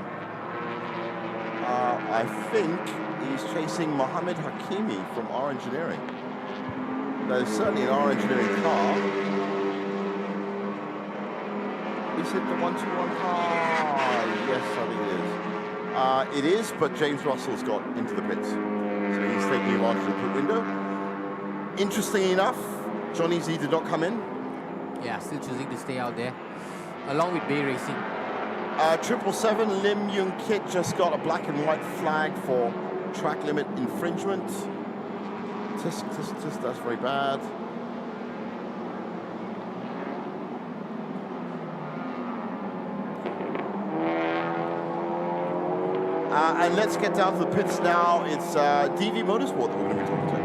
I think he's chasing Mohammed Hakimi from R Engineering. That is certainly an R Engineering car. Is it the 121 car? Yes, I think it is. It is, but James Russell's got into the pits. So he's taking advantage of the pit window. Interestingly enough, Johnny Z did not come in. Yeah, still choosing to stay out there, along with Bay Racing. 777 Lim Yung Kit just got a black and white flag for track limit infringement. Tisk, tisk, tisk, that's very bad. And let's get down to the pits now. It's DV Motorsport that we're going to be talking to.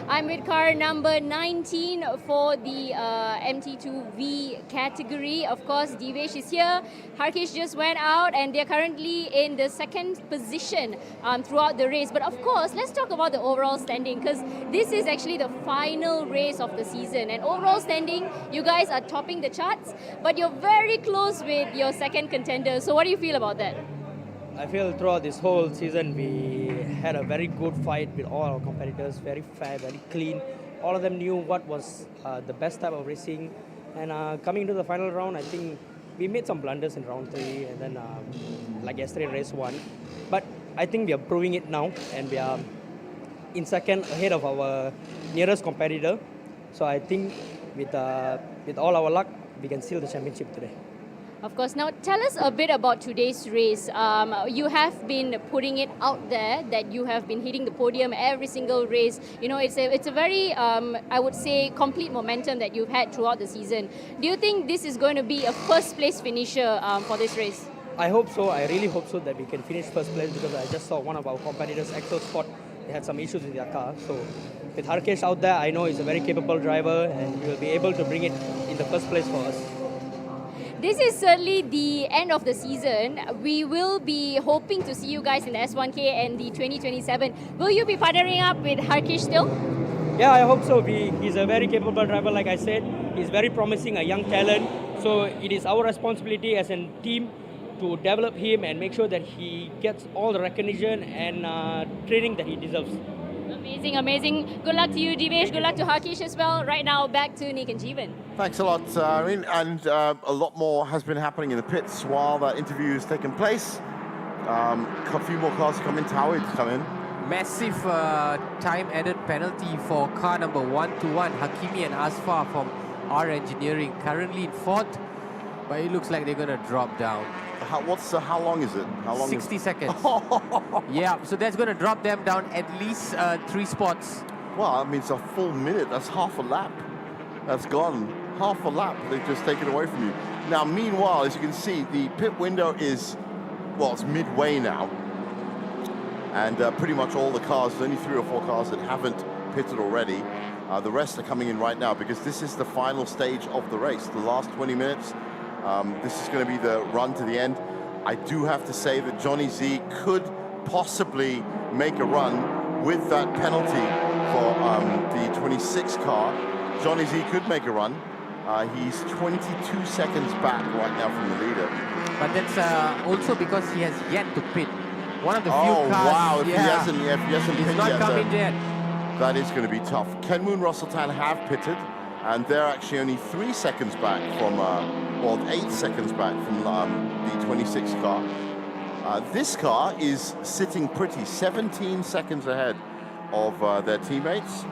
I'm with car number 19 for the MT2V category. Of course, Divesh is here. Harkesh just went out and they're currently in the second position throughout the race. But of course, let's talk about the overall standing because this is actually the final race of the season. And overall standing, you guys are topping the charts, but you're very close with your second contender. So what do you feel about that? I feel throughout this whole season, we had a very good fight with all our competitors, very fair, very clean. All of them knew what was the best type of racing. And coming into the final round, I think we made some blunders in round 3 and then like yesterday, race 1. But I think we are proving it now and we are in second ahead of our nearest competitor. So I think with all our luck, we can seal the championship today. Of course. Now, tell us a bit about today's race. You have been putting it out there that you have been hitting the podium every single race. You know, it's a very, I would say, complete momentum that you've had throughout the season. Do you think this is going to be a first place finisher for this race? I hope so. I really hope so that we can finish first place, because I just saw one of our competitors, Axel Scott, they had some issues with their car. So with Harkesh out there, I know he's a very capable driver and he will be able to bring it in the first place for us. This is certainly the end of the season. We will be hoping to see you guys in the S1K and the 2027. Will you be partnering up with Harkesh still? Yeah, I hope so. He's a very capable driver, like I said. He's very promising, a young talent. So it is our responsibility as a team to develop him and make sure that he gets all the recognition and training that he deserves. Amazing, amazing. Good luck to you, Divesh. Good luck to Harkesh as well. Right now, back to Nick and Jeevan. Thanks a lot, Irene. And a lot more has been happening in the pits while that interview has taken place. A few more cars come in. Tawid come in. Massive time added penalty for car number 121, Hakimi and Asfar from R Engineering, currently in fourth, but it looks like they're going to drop down. How long is it? How long? 60 seconds. Yeah, so that's going to drop them down at least 3 spots. Well, I mean, it's a full minute. That's half a lap. That's gone. Half a lap. They've just taken away from you. Now, meanwhile, as you can see, the pit window is, well, it's midway now. And pretty much all the cars, there's only 3 or 4 cars that haven't pitted already. The rest are coming in right now because this is the final stage of the race, the last 20 minutes. This is going to be the run to the end. I do have to say that Johnny Z could possibly make a run with that penalty for the 26 car. Johnny Z could make a run. He's 22 seconds back right now from the leader. But that's also because he has yet to pit. One of the few cars. Oh, wow. If he hasn't he's pitted not yet, coming yet. that is going to be tough. Kenwoon Russell Tan have pitted, and they're actually only 3 seconds back from, well, 8 seconds back from the 26 car. This car is sitting pretty, 17 seconds ahead of their teammates.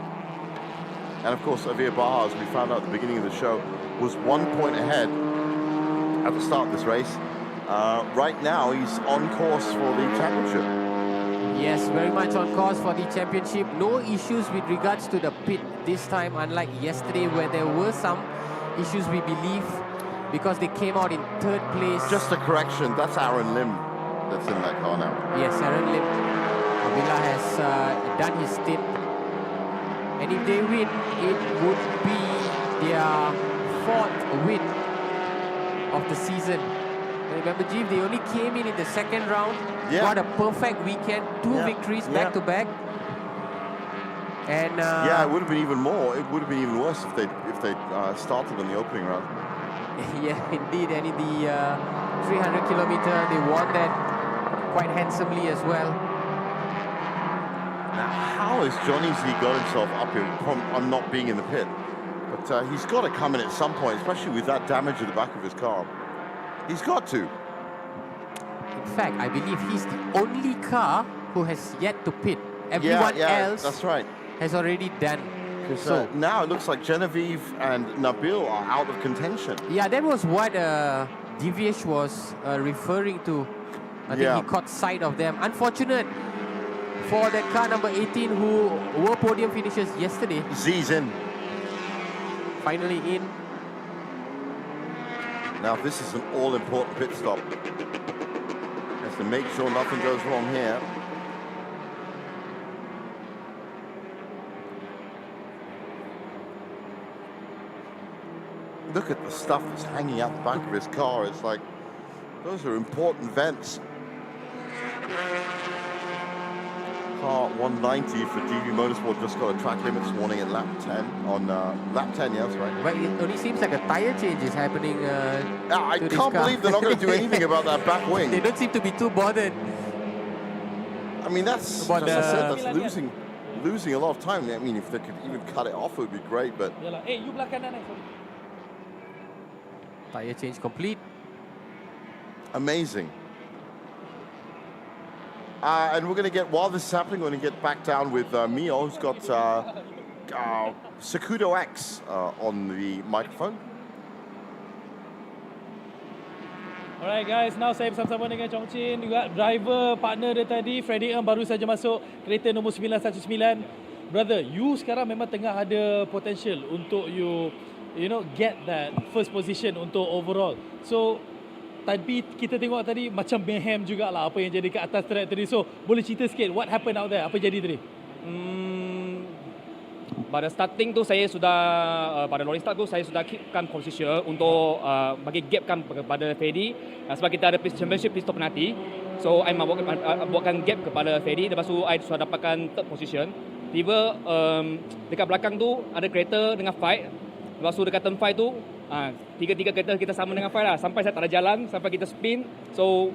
And of course, Avir Baha, as we found out at the beginning of the show, was 1 point ahead at the start of this race. Right now, he's on course for the championship. Yes, very much on course for the championship. No issues with regards to the pit this time, unlike yesterday where there were some issues, we believe, because they came out in 3rd place. Just a correction, that's Aaron Lim that's in that car now. Yes, Aaron Lim. Avila has done his stint. And if they win, it would be their 4th win of the season. Remember, Jeev, they only came in the 2nd round, got a perfect weekend, 2 victories back to back. And yeah, it would have been even more. It would have been even worse if they started on the opening round. Yeah, indeed. And in the 300 kilometer, they won that quite handsomely as well. Now, how has Johnny Z got himself up here on not being in the pit? But he's got to come in at some point, especially with that damage at the back of his car. He's got to. In fact, I believe he's the only car who has yet to pit. Everyone else that's right. has already done. So now it looks like Genevieve and Nabil are out of contention. Yeah, that was what Divesh was referring to. I think he caught sight of them. Unfortunate for that car number 18 who were podium finishers yesterday. Z's in. Finally in. Now this is an all-important pit stop. Has to make sure nothing goes wrong here. Look at the stuff that's hanging out the back of his car. It's like, those are important vents. Car 190 for DV Motorsport just got a track limits warning at lap 10 on lap 10, yeah, that's right. But it only seems like a tire change is happening. I can't believe they're not going to do anything about that back wing. They don't seem to be too bothered. I mean, that's, as I said, that's losing a lot of time. I mean, if they could even cut it off, it would be great, but... Hey, you belakang kanan. Tire change complete. Amazing. And we're going to get, while this is happening, we're going to get back down with Mio, who's got Sakudo X on the microphone. Alright guys, now saya bersama-sama dengan Chong Chin juga driver partner dia tadi, Freddie Ng baru saja masuk kereta nombor 919. Brother, you sekarang memang tengah ada potential untuk you know get that first position untuk overall. So tapi kita tengok tadi macam mayhem jugalah apa yang jadi kat atas track tadi. So boleh cerita sikit what happened out there? Apa jadi tadi? Pada starting tu saya sudah pada rolling start tu saya sudah keepkan position untuk bagi gapkan kepada Fedi sebab kita ada championship pistol penalti. So I buatkan gap kepada Fedi, lepas tu I sudah dapatkan third position. Tiba dekat belakang tu ada kereta dengan fight. Lepas tu dekat turn 5 tu tiga-tiga kereta kita sama dengan fight lah sampai saya tak ada jalan, sampai kita spin. So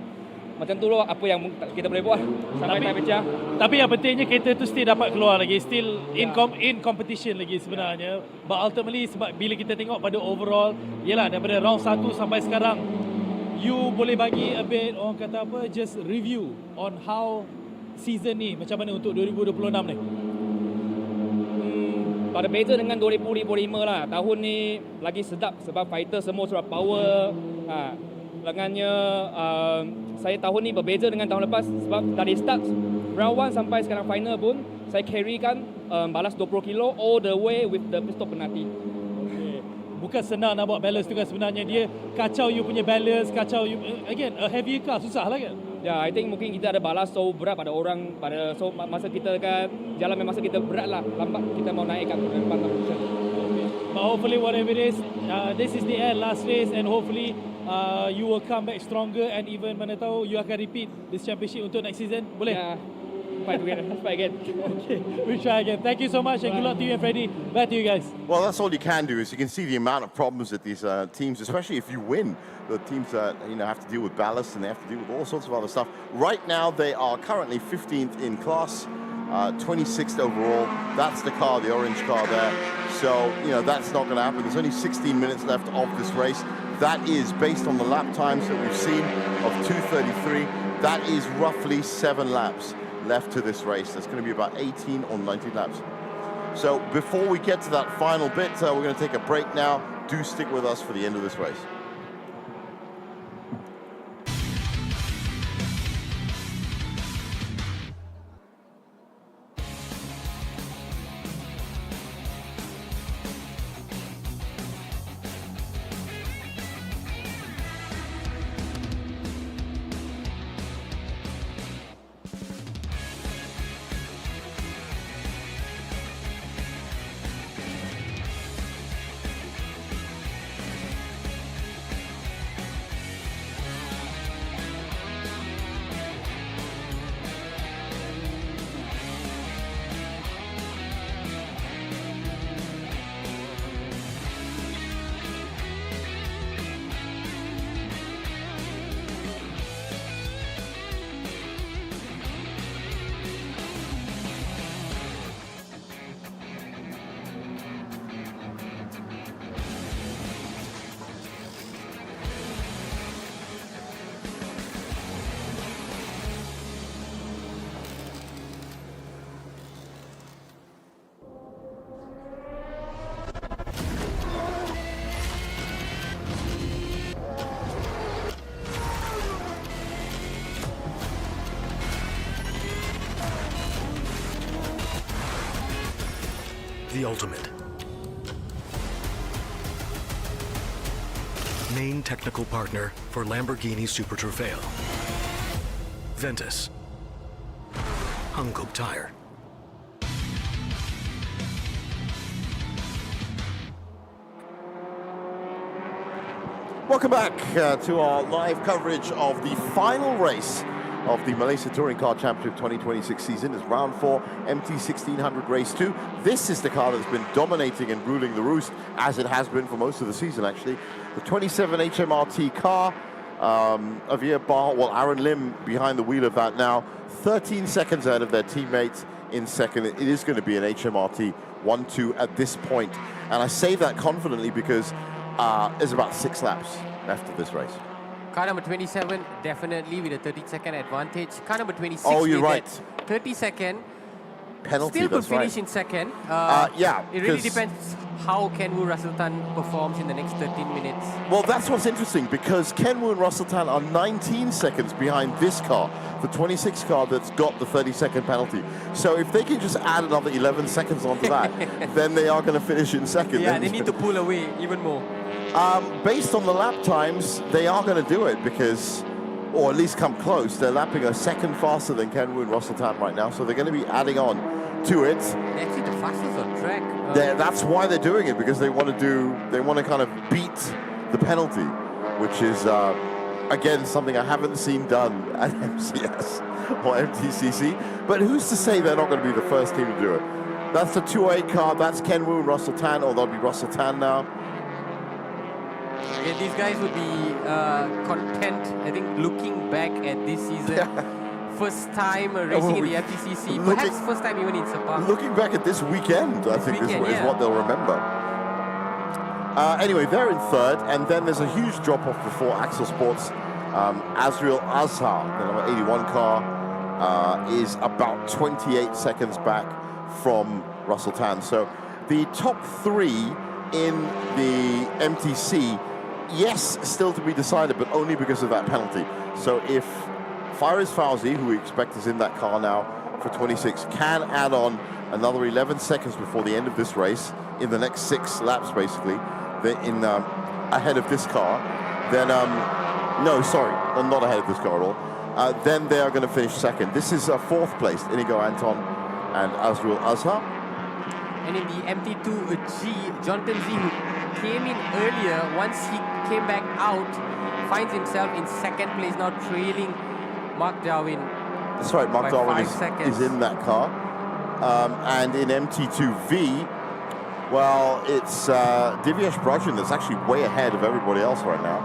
macam tu lah apa yang kita boleh buat sampai time pecah. Tapi yang pentingnya kereta tu still dapat keluar lagi, still in competition lagi sebenarnya. But ultimately sebab bila kita tengok pada overall, yelah daripada round 1 sampai sekarang, you boleh bagi a bit orang kata apa, just review on how season ni macam mana untuk 2026 ni. Pada beza dengan 2005 lah, tahun ni lagi sedap sebab fighter semua sudah power. Dengannya saya tahun ni berbeza dengan tahun lepas sebab dari start round 1 sampai sekarang final pun saya carry kan balas 20 kilo all the way with the pistol penalti. Okay. Bukan senang nak buat balance tu kan sebenarnya, dia kacau you punya balance, kacau you again a heavy car susah lah kan. Ya, I think mungkin kita ada balas so berat pada orang pada so masa kita kan jalan memang masa kita berat lah, lambat kita mau naikkan ke depan position. Okay. But hopefully whatever it is, this is the end, last race, and hopefully you will come back stronger and even mana tahu you akan repeat this championship untuk next season. Boleh? Yeah. Fight again. Fight again. Okay, we try again. Thank you so much and good luck to you and Freddie. Back to you guys. Well, that's all you can do is you can see the amount of problems that these teams, especially if you win, the teams have to deal with ballast and they have to deal with all sorts of other stuff. Right now, they are currently 15th in class, 26th overall. That's the car, the orange car there. So, that's not going to happen. There's only 16 minutes left of this race. That is based on the lap times that we've seen of 2:33. That is roughly 7 laps left to this race. That's going to be about 18 or 19 laps. So before we get to that final bit, we're going to take a break now. Do stick with us for the end of this race. The ultimate. Main technical partner for Lamborghini Super Trofeo. Ventus. Hankook Tire. Welcome back to our live coverage of the final race of the Malaysia Touring Car Championship 2026 season. It's round 4, MT1600 race 2. This is the car that's been dominating and ruling the roost, as it has been for most of the season, actually. The 27 HMRT car, Avia Bar, well, Aaron Lim behind the wheel of that now, 13 seconds ahead of their teammates in second. It is going to be an HMRT 1-2 at this point. And I say that confidently because there's about 6 laps left of this race. Car number 27, definitely with a 30-second advantage. Car number 26, oh, you're right. 30-second. penalty. Still could that's finish right. in second. Yeah, It really 'cause- depends how Kenwu Russellton performs in the next 13 minutes. Well, that's what's interesting because Kenwu and Russellton are 19 seconds behind this car, the 26 car that's got the 30-second penalty. So if they can just add another 11 seconds onto that, then they are going to finish in second. Yeah, Then- they need to pull away even more. Based on the lap times, they are going to do it because, or at least come close. They're lapping a second faster than Kenwu and Russellton right now, so they're going to be adding on to it. They're actually the fastest on track. That's why they're doing it, because they want to kind of beat the penalty, which is again something I haven't seen done at MCS or MTCC. But who's to say they're not going to be the first team to do it? That's the 208 car. That's Kenwu and Russellton, or that'll be Russellton now. Okay, these guys would be content, I think, looking back at this season. First time racing in the FTCC, perhaps first time even in Sepang. Looking back at this weekend, I think is yeah. what they'll remember. Anyway, they're in third, and then there's a huge drop-off before Axel Sports. Azriel Azhar, the number 81 car, is about 28 seconds back from Russellton. So the top three in the MTC, yes, still to be decided, but only because of that penalty. So if Faris Fauzi, who we expect is in that car now for 26, can add on another 11 seconds before the end of this race, in the next 6 laps basically, ahead of this car, then, no, sorry, not ahead of this car at all, then they are going to finish second. This is fourth place, Inigo Anton and Azriel Azhar. And in the MT2G, Jonathan Z, who came in earlier, once he came back out, finds himself in second place, now trailing Mark Darwin. That's right, Mark Darwin is in that car. And in MT2V, well, it's Divyesh Brajan that's actually way ahead of everybody else right now.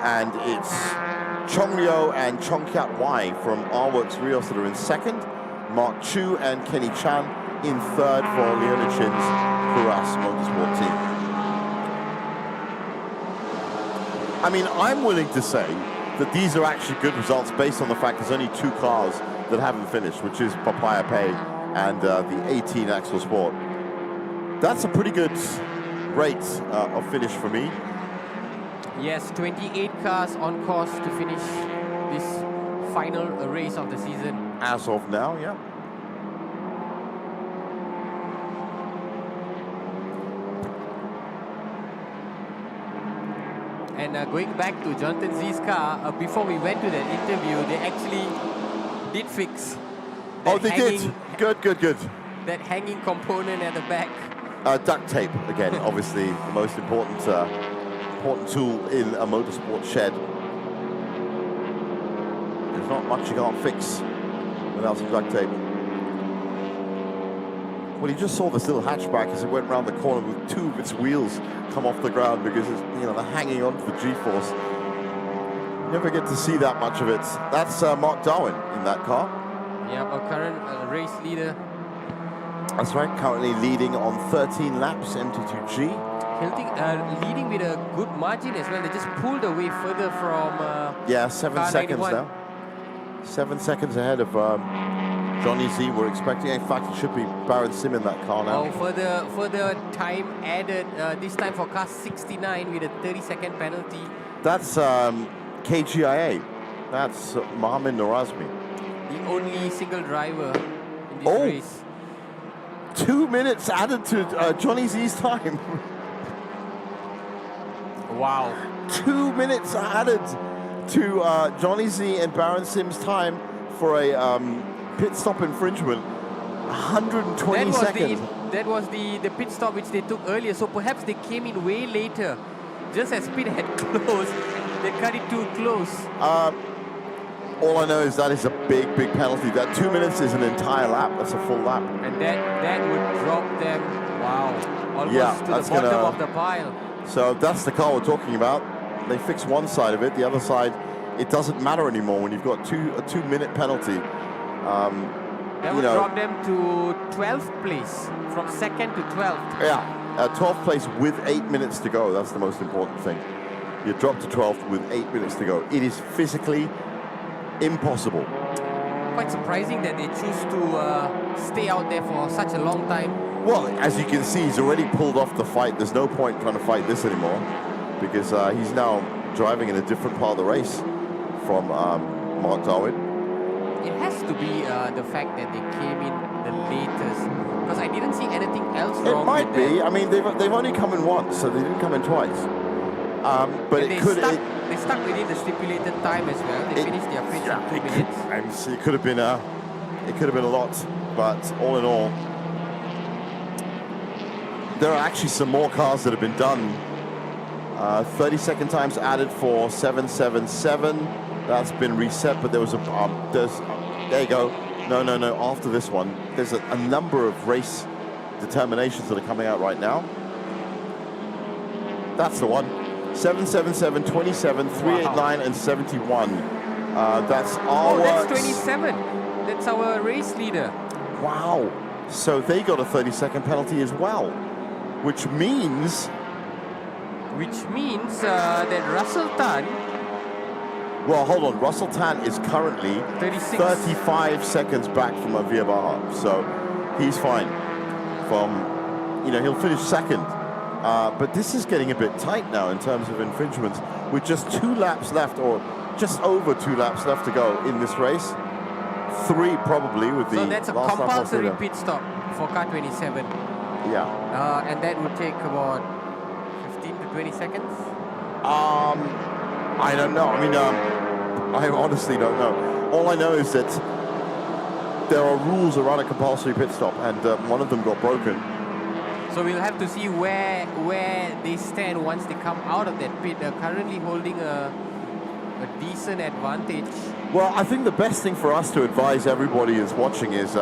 And it's Chong Liu and Chong Kiat Wai from R-Works Rios that are in second. Mark Chu and Kenny Chan in third for Leonid Chin's Kuras Motorsport team. I mean, I'm willing to say that these are actually good results based on the fact there's only 2 cars that haven't finished, which is Papaya Pay and the 18 Axel Sport. That's a pretty good rate of finish for me. Yes, 28 cars on course to finish this final race of the season. As of now, yeah. And going back to Jonathan Z's car, before we went to that interview, they actually did fix that They did. Good. That hanging component at the back. Duct tape, again, obviously the most important tool in a motorsport shed. There's not much you can't fix without some duct tape. Well, you just saw this little hatchback as it went around the corner with 2 of its wheels come off the ground because it's, they're hanging on to the G-force. Never get to see that much of it. That's Mark Darwin in that car. Yeah, our current race leader. That's right, currently leading on 13 laps, MT2G. Leading with a good margin as well. They just pulled away further from yeah, 7 seconds 91. now. 7 seconds ahead of Johnny Z. We're expecting, in fact, it should be Baron Sim in that car now. Oh, further time added, this time for car 69 with a 30-second penalty. That's KGIA. That's Mohammed Norazmi. The only single driver in this race. 2 minutes added to Johnny Z's time. Wow. 2 minutes added to Johnny Z and Baron Sim's time for a pit stop infringement. 120 seconds. That was the pit stop which they took earlier, so perhaps they came in way later. Just as pit had closed, they cut it too close. All I know is that is a big penalty. That 2 minutes is an entire lap. That's a full lap. And that would drop them, wow, almost to the bottom of the pile. So that's the car we're talking about. They fix one side of it. The other side, it doesn't matter anymore when you've got a 2 minute penalty. That would drop them to 12th place, from 2nd to 12th. Yeah, 12th place with 8 minutes to go. That's the most important thing. You drop to 12th with 8 minutes to go. It is physically impossible quite surprising that they choose to stay out there for such a long time. Well, as you can see, he's already pulled off the fight. There's no point trying to fight this anymore because he's now driving in a different part of the race from Mark Darwin. It has to be the fact that they came in the latest, because I didn't see anything else wrong. It might with be. them. I mean, they've only come in once, so they didn't come in twice. But And it could. They stuck within the stipulated time as well. They finished their pitch in 2 minutes. It could have been a lot, but all in all, there are actually some more cars that have been done. 30-second times added for 777. That's been reset, but there was there you go. No. After this one, there's a number of race determinations that are coming out right now. That's the one. 777, 27, 389, and 71. That's our. Oh, that's 27. That's our race leader. Wow. So they got a 30-second penalty as well, which means that Russell Tan. Well, hold on. Russell Tan is currently 36. 35 seconds back from Avia Baha, so he's fine. He'll finish second. But this is getting a bit tight now in terms of infringements, with just 2 laps left, or just over 2 laps left to go in this race. 3 probably with the. So that's a last lap compulsory of pit stop for car 27. Yeah. And that would take about 15 to 20 seconds. I don't know. I mean, I honestly don't know. All I know is that there are rules around a compulsory pit stop, and one of them got broken. So we'll have to see where they stand once they come out of that pit. They're currently holding a decent advantage. Well, I think the best thing for us to advise everybody who's watching is,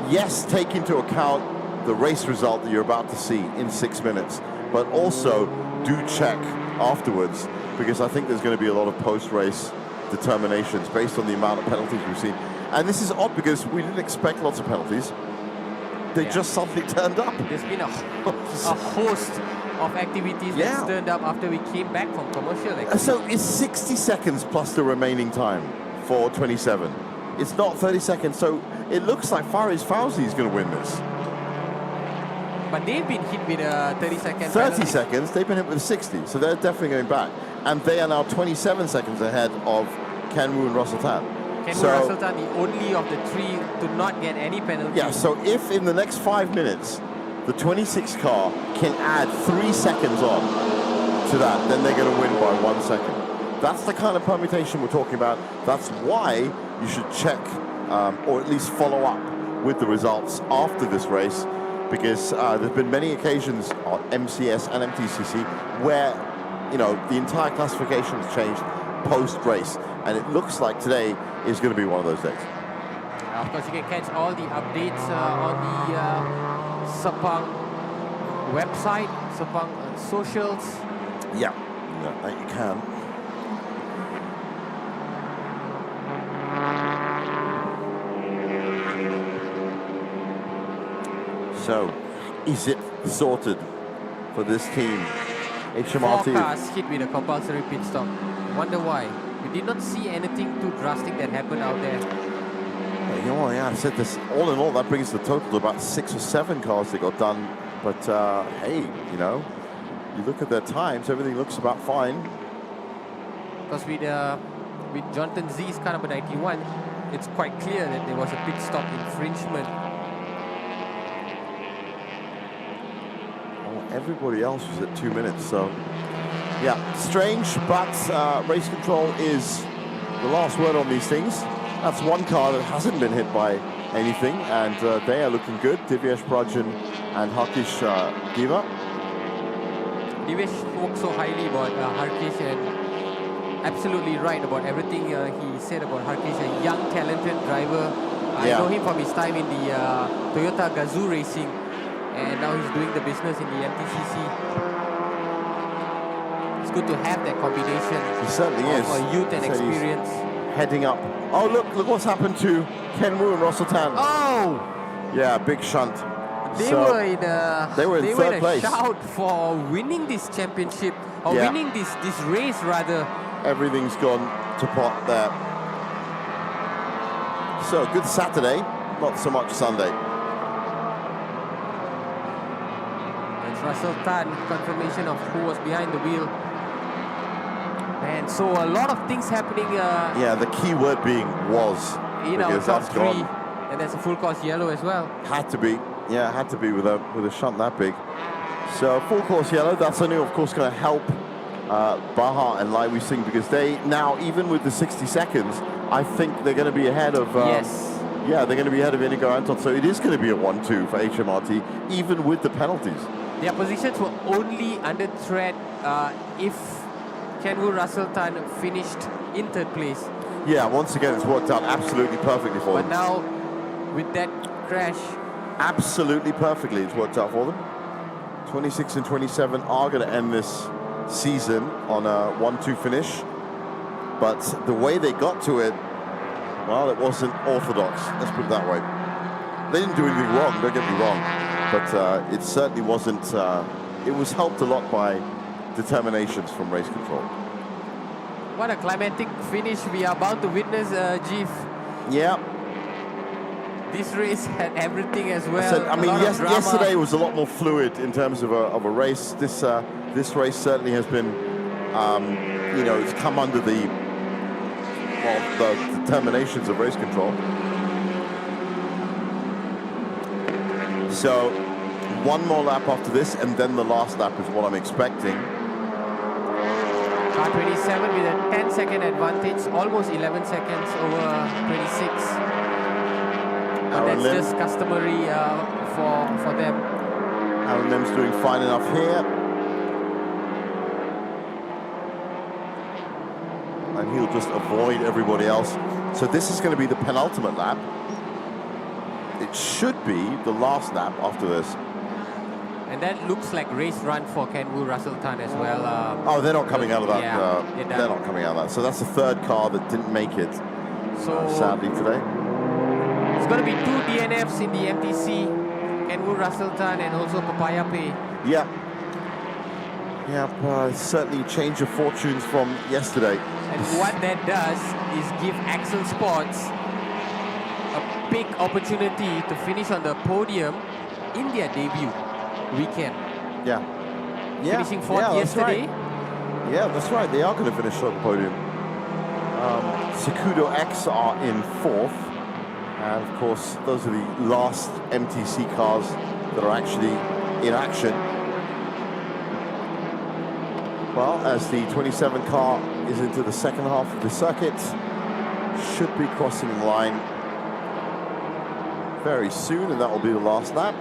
yes, take into account the race result that you're about to see in 6 minutes, but also do check afterwards, because I think there's going to be a lot of post-race determinations based on the amount of penalties we've seen. And this is odd because we didn't expect lots of penalties. They just suddenly turned up. There's been a host of activities that's turned up after we came back from commercial. So it's 60 seconds plus the remaining time for 27. It's not 30 seconds, so it looks like Faris Fauzi is going to win this. But they've been hit with a 30-second 30 seconds, they've been hit with 60, so they're definitely going back. And they are now 27 seconds ahead of Kenwu and Russell Tan. Kenwu and Russell Tan, the only of the 3 to not get any penalty. Yeah, so if in the next 5 minutes, the 26 car can add 3 seconds on to that, then they're going to win by 1 second. That's the kind of permutation we're talking about. That's why you should check, or at least follow up with the results after this race, because there's been many occasions on MCS and MTCC where, the entire classification has changed post-race, and it looks like today is going to be one of those days. Of course, you can catch all the updates on the Sepang website, Sepang socials. Yeah, that you can. So, is it sorted for this team? HMRT. 4 cars hit with a compulsory pit stop. Wonder why. We did not see anything too drastic that happened out there. I said this. All in all, that brings the total to about 6 or 7 cars that got done. But hey, you look at their times, everything looks about fine. Because with Jonathan Z's car number 91, it's quite clear that there was a pit stop infringement. Everybody else was at 2 minutes, so yeah, strange, but race control is the last word on these things. That's one car that hasn't been hit by anything, and they are looking good. Divyesh Prajan and Harkish Diva. Divyesh spoke so highly about Harkish, and absolutely right about everything he said about Harkish, a young, talented driver. I know him from his time in the Toyota Gazoo Racing. And now he's doing the business in the MTCC. It's good to have that combination. He certainly is. Of youth and experience. Heading up. Oh, look what's happened to Kenwu and Russell Tan. Oh! Yeah, big shunt. They were in third place. Shout for winning this championship, or winning this race rather. Everything's gone to pot there. So good Saturday, not so much Sunday. That's Russell Tan, confirmation of who was behind the wheel. And so a lot of things happening. Yeah, the key word being was. In our because top that's three. gone. And there's a full course yellow as well. Had to be. Yeah, had to be with a shunt that big. So full course yellow, that's only of course going to help Baha and Lai Wei Sing, because they now, even with the 60 seconds, I think they're going to be ahead of... yes. Yeah, they're going to be ahead of Inigo Anton. So it is going to be a 1-2 for HMRT, even with the penalties. Their positions were only under threat if Kenwood Russell Tan finished in third place. Yeah, once again, it's worked out absolutely perfectly for them. But now, with that crash... Absolutely perfectly, it's worked out for them. 26 and 27 are going to end this season on a 1-2 finish. But the way they got to it, well, it wasn't orthodox, let's put it that way. They didn't do anything wrong, don't get me wrong. But it certainly wasn't, it was helped a lot by determinations from race control. What a climatic finish we are about to witness, Jeef. Yeah. This race had everything as well. I mean, yesterday was a lot more fluid in terms of a race. This race certainly has been, you know, it's come under the determinations of race control. So, one more lap after this, and then the last lap is what I'm expecting. Car 27 with a 10-second advantage, almost 11 seconds over 26. But that's just customary for them. Aaron Lim's doing fine enough here. And he'll just avoid everybody else. So this is going to be the penultimate lap. It should be the last lap after this. And that looks like race run for Kenwood Russell Tan as well. Oh, they're not coming out of that. Yeah, they're not coming out of that. So that's the third car that didn't make it, sadly, today. It's going to be 2 DNFs in the MTC. Kenwood Russell Tan and also Papaya Pay. Yeah. Yeah, certainly change of fortunes from yesterday. And what that does is give Axel Sports a big opportunity to finish on the podium in their debut weekend. Yeah. Finishing fourth yesterday. Right. Yeah, that's right. They are going to finish on the podium. Secudo X are in fourth. And of course, those are the last MTC cars that are actually in action. Well, as the 27 car is into the second half of the circuit, should be crossing the line very soon, and that will be the last lap.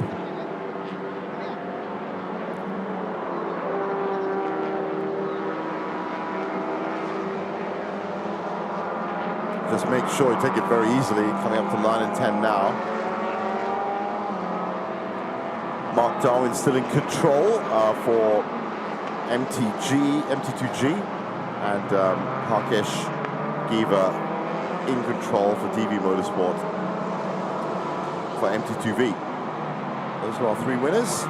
Just make sure you take it very easily, coming up to 9 and 10 now. Mark Darwin still in control for MT2G, and Harkesh Giva in control for DV Motorsport for MT2V. Those are our three winners.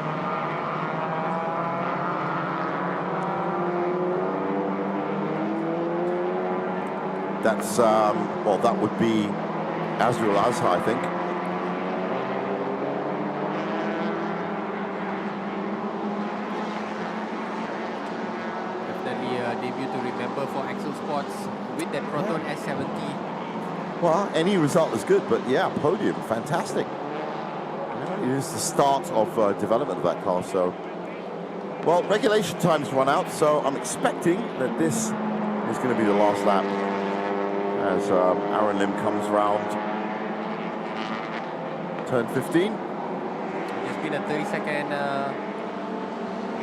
That's, well, that would be Azriel Azha, I think. Definitely a debut to remember for Axel Sports with that Proton S70. Well, any result is good, but yeah, podium, fantastic. It is the start of development of that car, so... Well, regulation time's run out, so I'm expecting that this is going to be the last lap as Aaron Lim comes round turn 15. There's been a 30-second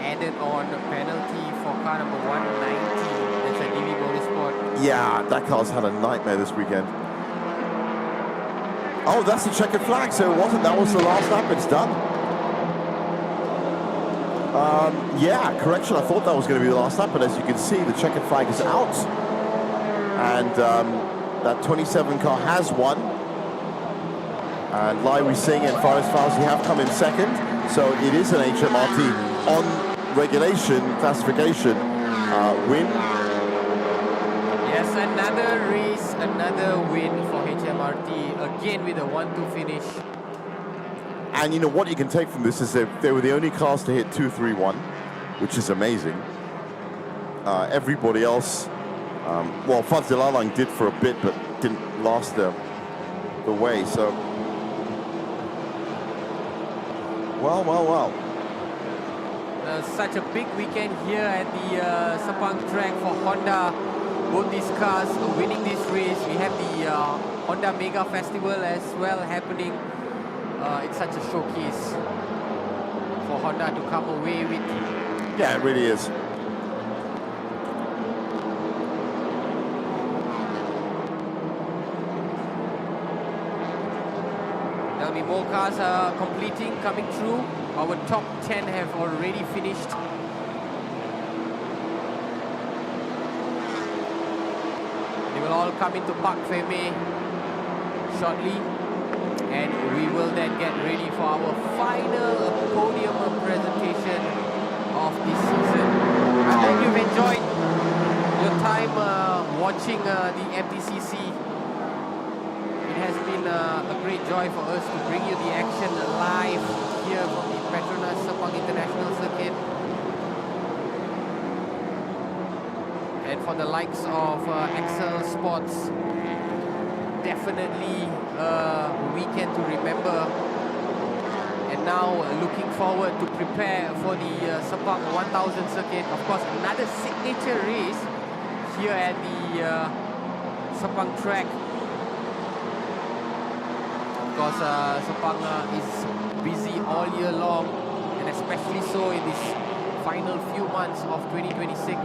added on penalty for car number 190. That's a DV Motorsport. Yeah, that car's had a nightmare this weekend. Oh, that's the checkered flag, so it wasn't. That was the last lap. It's done. Yeah, correction. I thought that was going to be the last lap, but as you can see, the checkered flag is out. And that 27 car has won. And Lai Wei Sing and Faris Fauzi have come in second. So it is an HMRT on regulation classification win. Yes, another race, another win for HMRT. HMRT again with a 1-2 finish. And you know what you can take from this is that they were the only cars to hit 2-3-1, which is amazing. Everybody else, well, Fadzil did for a bit, but didn't last the way. So, well. Such a big weekend here at the Sepang track for Honda. Both these cars winning this race. We have the Honda Mega Festival as well happening. It's such a showcase for Honda to come away with. Yeah, it really is. There'll be more cars completing, coming through. Our top 10 have already finished. They will all come into Park Feme shortly. And we will then get ready for our final podium presentation of this season. I hope you've enjoyed your time watching the MTCC. It has been a great joy for us to bring you the action live here from the Petronas Sepang International Circuit. And for the likes of Excel Sports, definitely a weekend to remember. And now looking forward to prepare for the Sepang 1000 circuit. Of course, another signature race here at the Sepang track. Of course, Sepang is busy all year long, and especially so in this final few months of 2026.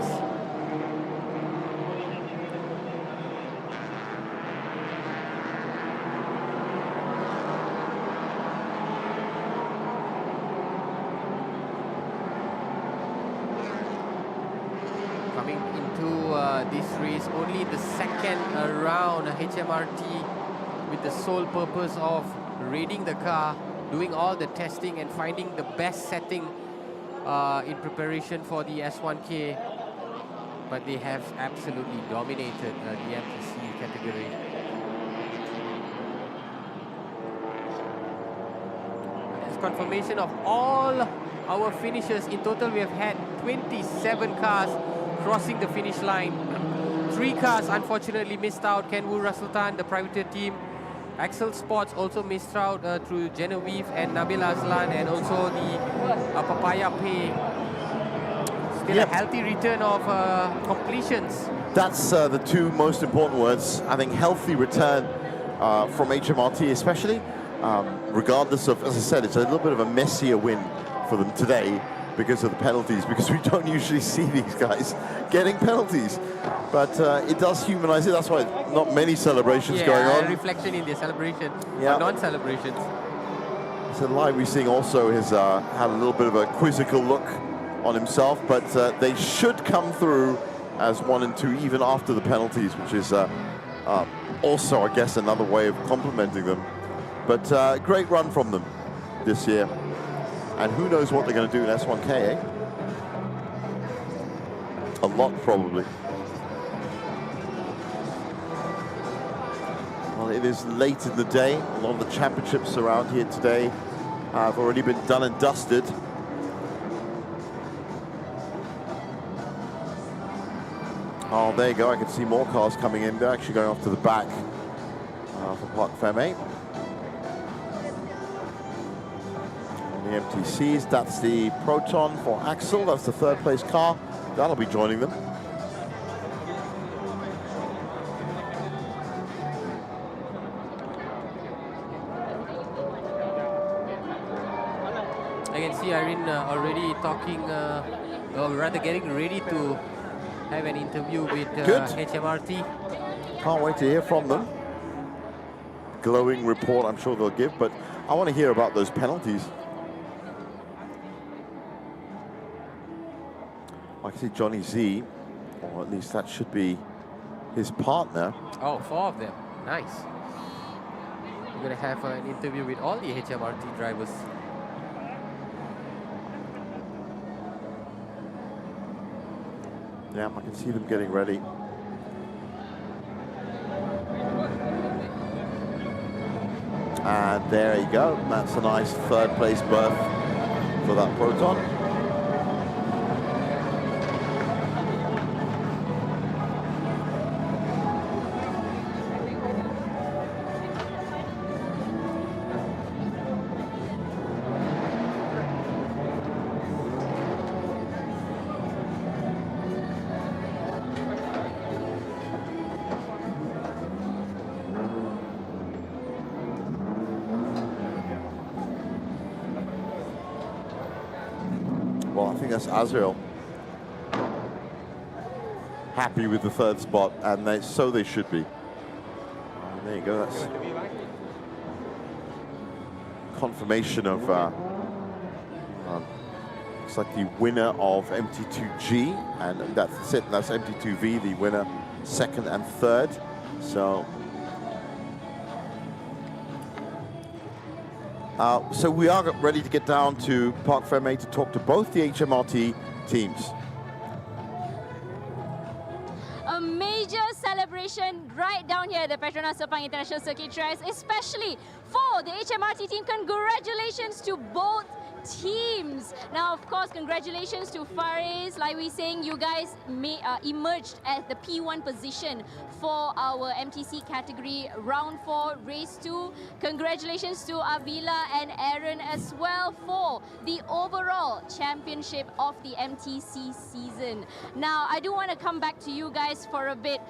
Coming into this race, only the second round, HMRT with the sole purpose of raiding the car, doing all the testing and finding the best setting in preparation for the S1K. But they have absolutely dominated the MTC category. There's confirmation of all our finishers. In total, we have had 27 cars crossing the finish line. 3 cars unfortunately missed out. Kenwu Rasultan, the privateer team. Axel Sports also missed out through Genevieve and Nabil Aslan, and also the Papaya Pay. Still a healthy return of completions. That's the two most important words. I think healthy return from HMRT especially. Regardless of, as I said, it's a little bit of a messier win for them today because of the penalties, because we don't usually see these guys getting penalties. But it does humanize it. That's why not many celebrations going on. Reflection in their celebration, non-celebrations. So Lai Wei Sing also has had a little bit of a quizzical look on himself, but they should come through as 1 and 2 even after the penalties, which is also, I guess, another way of complimenting them. But great run from them this year. And who knows what they're going to do in S1K, eh? A lot, probably. Well, it is late in the day. A lot of the championships around here today have already been done and dusted. Oh, there you go. I can see more cars coming in. They're actually going off to the back for Park Feme. The MTCs, that's the Proton for Axel, that's the 3rd place car. That'll be joining them. I can see Irene already talking, or rather getting ready to have an interview with HMRT. Can't wait to hear from them. Glowing report I'm sure they'll give, but I want to hear about those penalties. I can see Johnny Z, or at least that should be his partner. Oh, 4 of them. Nice. We're going to have an interview with all the HMRT drivers. Yeah, I can see them getting ready. And there you go. That's a nice third place berth for that Proton. Well, I think that's Azrael. Happy with the third spot, and so they should be. There you go. That's confirmation of looks like the winner of MT2G, and that's it. That's MT2V, the winner, second and third. So. So we are ready to get down to Park Ferme to talk to both the HMRT teams. A major celebration right down here at the Petronas Sepang International Circuit Track, especially for the HMRT team. Congratulations to both teams. Now, of course, congratulations to Faris. Like we saying, you guys emerged at the P1 position for our MTC category round 4 race 2. Congratulations to Avila and Aaron as well for the overall championship of the MTC season. Now, I do want to come back to you guys for a bit.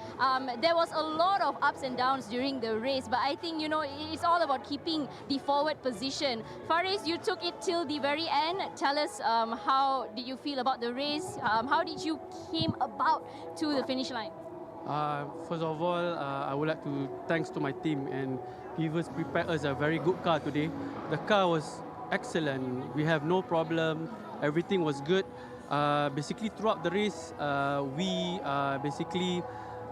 There was a lot of ups and downs during the race, but I think, you know, it's all about keeping the forward position. Faris, you took it till the very end. Tell us, how did you feel about the race? How did you came about to the finish line? First of all, I would like to thanks to my team, and Pivers prepared us a very good car today. The car was excellent. We have no problem. Everything was good. Basically, throughout the race, we basically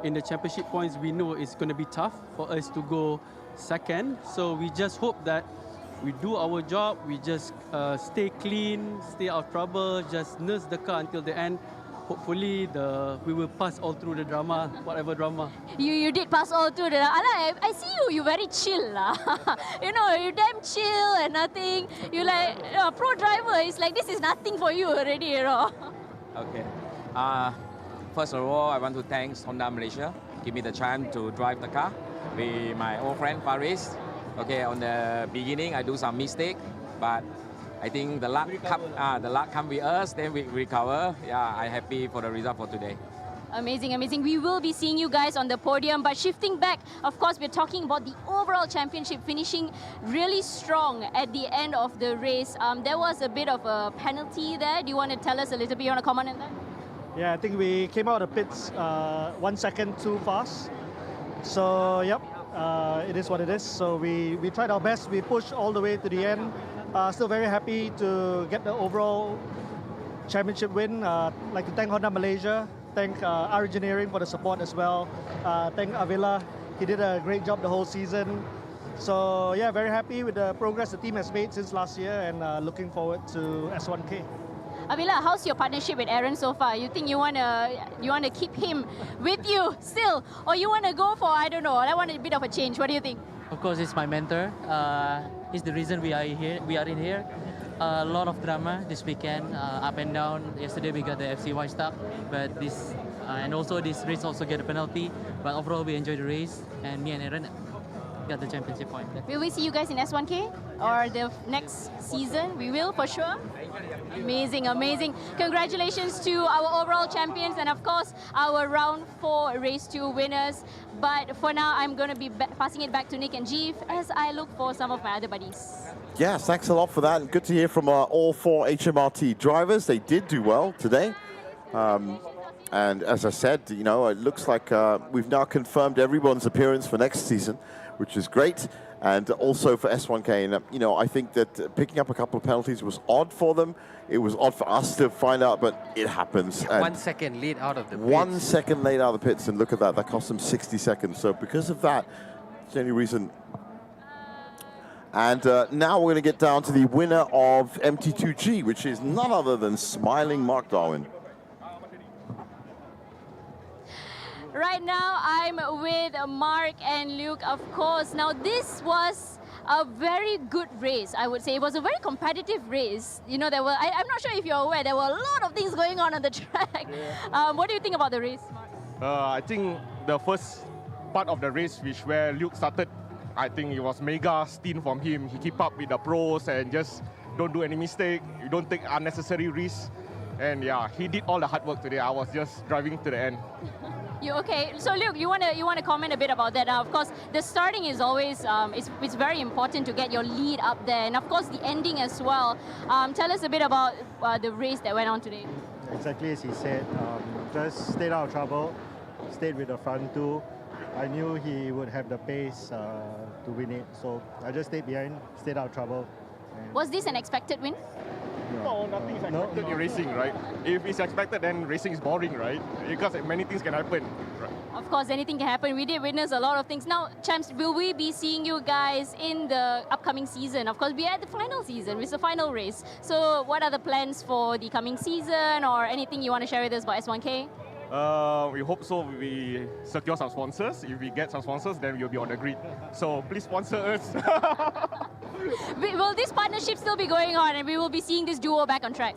in the championship points, we know it's going to be tough for us to go second. So we just hope that we do our job. We just stay clean, stay out of trouble, just nurse the car until the end. Hopefully, we will pass all through the drama, whatever drama. You did pass all through the. I see you very chill lah. You know, you damn chill and nothing. You like pro driver. It's like this is nothing for you already, you know. Okay. First of all, I want to thank Honda Malaysia. Give me the chance to drive the car with my old friend Faris. Okay, on the beginning I do some mistake, but I think the luck come with us, then we recover. Yeah, I'm happy for the result for today. Amazing, amazing. We will be seeing you guys on the podium, but shifting back, of course, we're talking about the overall championship, finishing really strong at the end of the race. There was a bit of a penalty there. Do you want to tell us a little bit? You want to comment on that? Yeah, I think we came out of the pits 1 second too fast. So, yep, it is what it is. So we tried our best. We pushed all the way to the end. Still very happy to get the overall championship win. Like to thank Honda Malaysia, thank our engineering for the support as well. Thank Avila, he did a great job the whole season. So yeah, very happy with the progress the team has made since last year, and looking forward to S1K. Avila, how's your partnership with Aaron so far? You think you wanna keep him with you still, or you wanna go for, I don't know, I want a bit of a change? What do you think? Of course, it's my mentor. He's the reason we are here. We are in here. A lot of drama this weekend, up and down. Yesterday we got the FCY stuck, but this and also this race also get a penalty. But overall we enjoyed the race, and me and Aaron got the championship point. Will we see you guys in S1K or the next season? We will for sure. Amazing, amazing. Congratulations to our overall champions and of course our round 4 race 2 winners. But for now, I'm going to be passing it back to Nick and Jeev as I look for some of my other buddies. Yes, thanks a lot for that. And good to hear from all 4 HMRT drivers. They did do well today. And as I said, you know, it looks like we've now confirmed everyone's appearance for next season, which is great. And also for S1K. And, you know, I think that picking up a couple of penalties was odd for them. It was odd for us to find out, but it happens. Yeah, 1 second late out of the pits. 1 second late out of the pits, and look at that. That cost them 60 seconds. So because of that, it's the only reason. And now we're going to get down to the winner of MT2G, which is none other than smiling Mark Darwin. Right now, I'm with Mark and Luke, of course. Now, this was a very good race, I would say. It was a very competitive race. You know, I'm not sure if you're aware, there were a lot of things going on the track. Yeah. What do you think about the race, Mark? I think the first part of the race, where Luke started, I think it was mega stint from him. He keep up with the pros and just don't do any mistake. You don't take unnecessary risks. And yeah, he did all the hard work today. I was just driving to the end. You okay? So Luke, you wanna comment a bit about that? Of course, the starting is always it's very important to get your lead up there, and of course the ending as well. Tell us a bit about the race that went on today. Exactly as he said, just stayed out of trouble, stayed with the front two. I knew he would have the pace to win it, so I just stayed behind, stayed out of trouble. Was this an expected win? No, nothing is expected in racing, right? If it's expected, then racing is boring, right? Because many things can happen. Right? Of course, anything can happen. We did witness a lot of things. Now, champs, will we be seeing you guys in the upcoming season? Of course, we are at the final season. It's the final race. So what are the plans for the coming season, or anything you want to share with us about S1K? We hope so. We secure some sponsors. If we get some sponsors, then we'll be on the grid. So please sponsor us. Will this partnership still be going on, and we will be seeing this duo back on track?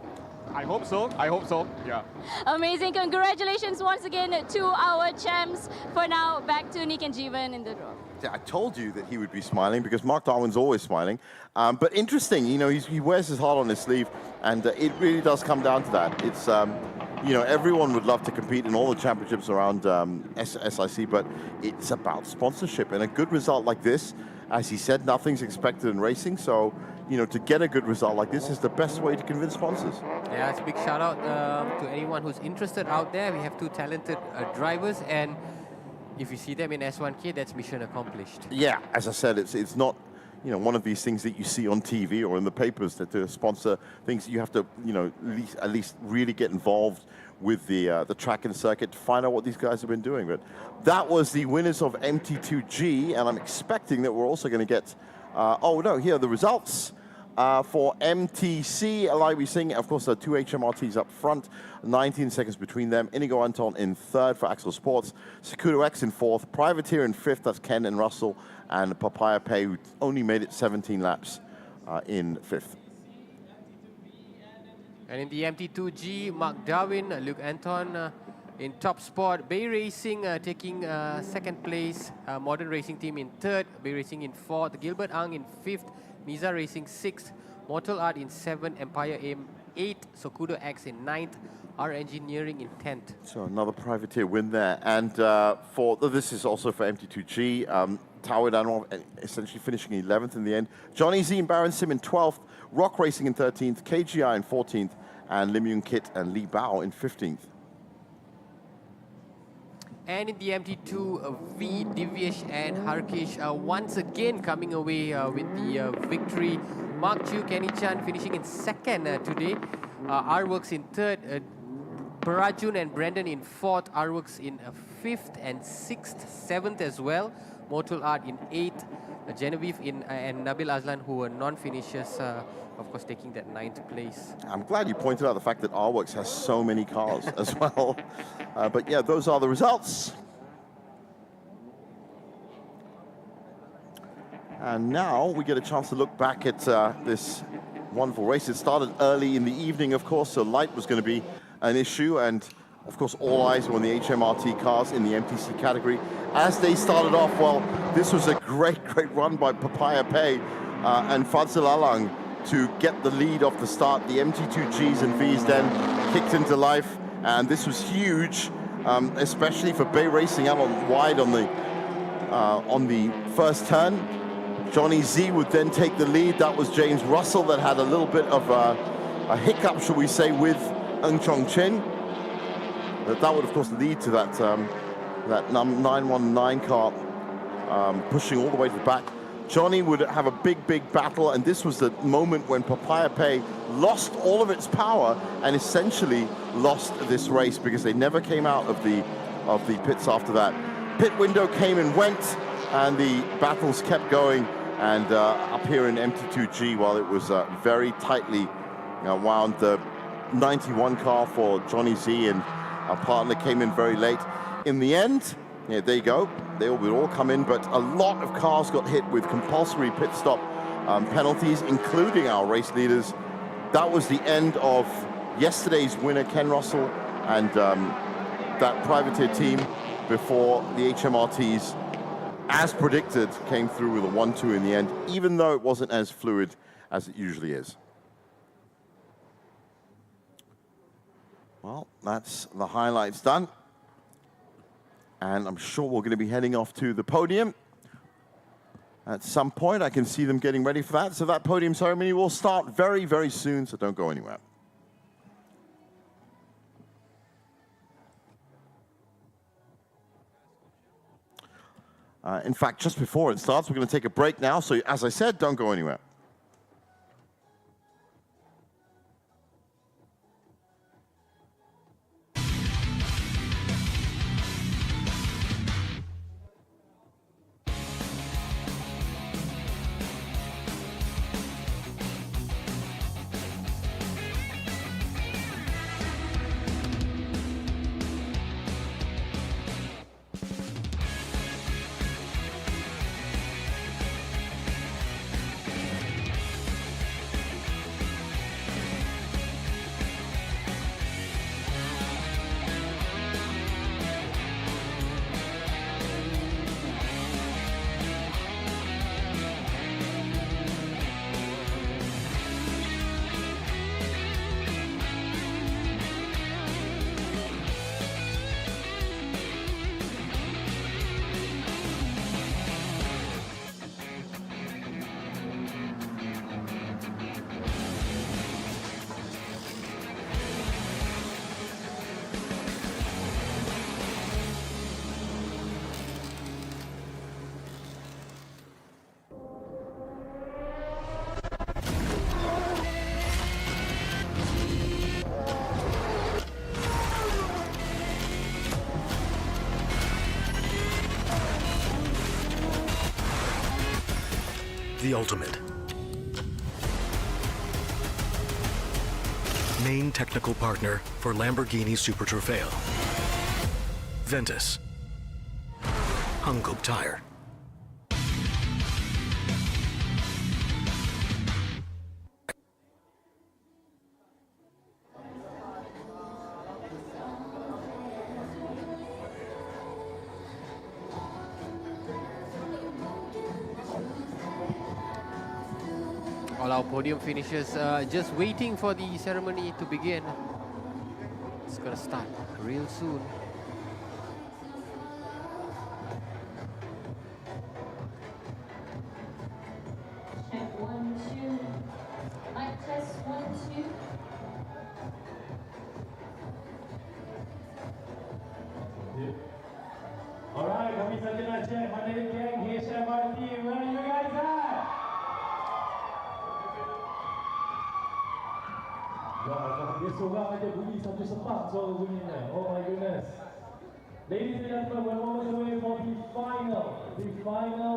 I hope so. I hope so. Yeah. Amazing. Congratulations once again to our champs. For now, back to Nick and Jeevan in the draw. Yeah, I told you that he would be smiling because Mark Darwin's always smiling. But interesting, you know, he wears his heart on his sleeve, and it really does come down to that. It's, you know, everyone would love to compete in all the championships around SIC, but it's about sponsorship. And a good result like this, as he said, nothing's expected in racing. So, you know, to get a good result like this is the best way to convince sponsors. Yeah, it's a big shout out to anyone who's interested out there. We have two talented drivers, and if you see them in S1K, that's mission accomplished. Yeah, as I said, it's not, you know, one of these things that you see on TV or in the papers that to sponsor things. You have to, you know, at least really get involved with the track and circuit to find out what these guys have been doing. But that was the winners of MT2G, and I'm expecting that we're also going to get, oh no, here are the results. For MTC, like we sing, of course, the two HMRTs up front, 19 seconds between them. Inigo Anton in third for Axel Sports, Secudo X in fourth, Privateer in fifth, that's Ken and Russell, and Papaya Pay, who only made it 17 laps in fifth. And in the MT2G, Mark Darwin, Luke Anton in top spot, Bay Racing taking second place, Modern Racing Team in third, Bay Racing in fourth, Gilbert Ang in fifth, Miza Racing 6th, Mortal Art in 7th, Empire Aim 8th, Sokudo X in 9th, R Engineering in 10th. So another Privateer win there. And this is also for MT2G. Tawid Anwar essentially finishing 11th in the end. Johnny Z and Baron Sim in 12th, Rock Racing in 13th, KGI in 14th, and Lim Yoon Kit and Lee Bao in 15th. And in the MT2V, Divyesh and Harkesh once again coming away with the victory. Mark Chu, Kenny Chan finishing in second today. R-Works in third. Parajun and Brendan in fourth. R-Works in fifth and sixth, seventh as well. Mortal Art in eighth. Genevieve and Nabil Azlan, who were non-finishers, of course, taking that 9th place. I'm glad you pointed out the fact that R-Works has so many cars as well. But yeah, those are the results. And now we get a chance to look back at this wonderful race. It started early in the evening, of course, so light was going to be an issue. And of course, all eyes were on the HMRT cars in the MTC category. As they started off, well, this was a great run by Papaya Pay and Fadzil Alang to get the lead off the start. The MT2Gs and Vs then kicked into life, and this was huge, especially for Bay Racing out on wide on the first turn. Johnny Z would then take the lead. That was James Russell that had a little bit of a hiccup, shall we say, with Ng Chong Chin. That would, of course, lead to that 919 car pushing all the way to the back. Johnny would have a big battle, and this was the moment when Papaya Pay lost all of its power and essentially lost this race because they never came out of the pits after that. Pit window came and went, and the battles kept going. And up here in MT2G, while it was very tightly wound, the 91 car for Johnny Z and our partner came in very late. In the end, Yeah, there you go. They would all come in, but a lot of cars got hit with compulsory pit stop penalties, including our race leaders. That was the end of yesterday's winner, Ken Russell, and that privateer team before the HMRTs, as predicted, came through with a 1-2 in the end, even though it wasn't as fluid as it usually is. Well, that's the highlights done. And I'm sure we're going to be heading off to the podium at some point. I can see them getting ready for that. So that podium ceremony will start very, very soon, so don't go anywhere. In fact, just before it starts, we're going to take a break now. So as I said, don't go anywhere. The ultimate. Main technical partner for Lamborghini Super Trofeo. Ventus. Hungkook Tire. All our podium finishers just waiting for the ceremony to begin. It's gonna start real soon. Check 1, 2. Mic test 1, 2. All right, kami saja nak check mana geng HMRT. Where are you guys at? Ya Allah, dia seorang aja bunyi satu sepak suara bunyinya. Oh my goodness. Ladies and gentlemen, we're almost away for the final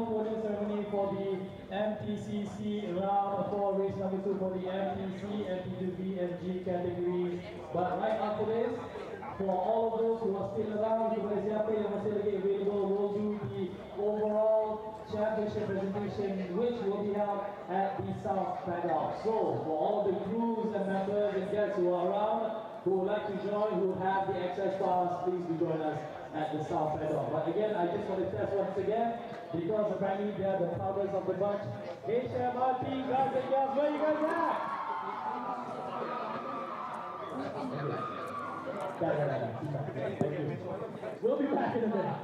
podium ceremony for the MTCC round 4 race number 2 for the MTC, MT2B, MG category. But right after this, for all of those who are still around, kepada siapa yang masih lagi available, we'll do the overall championship presentation, which will be held at the South Paddock. So, for all the crews and members and guests who are around, who would like to join, who have the access pass, please do join us at the South Paddock. But again, I just want to test once again, because apparently they are the proudest of the bunch. HMRT, guys and girls, where you guys at? Thank you. We'll be back in a minute.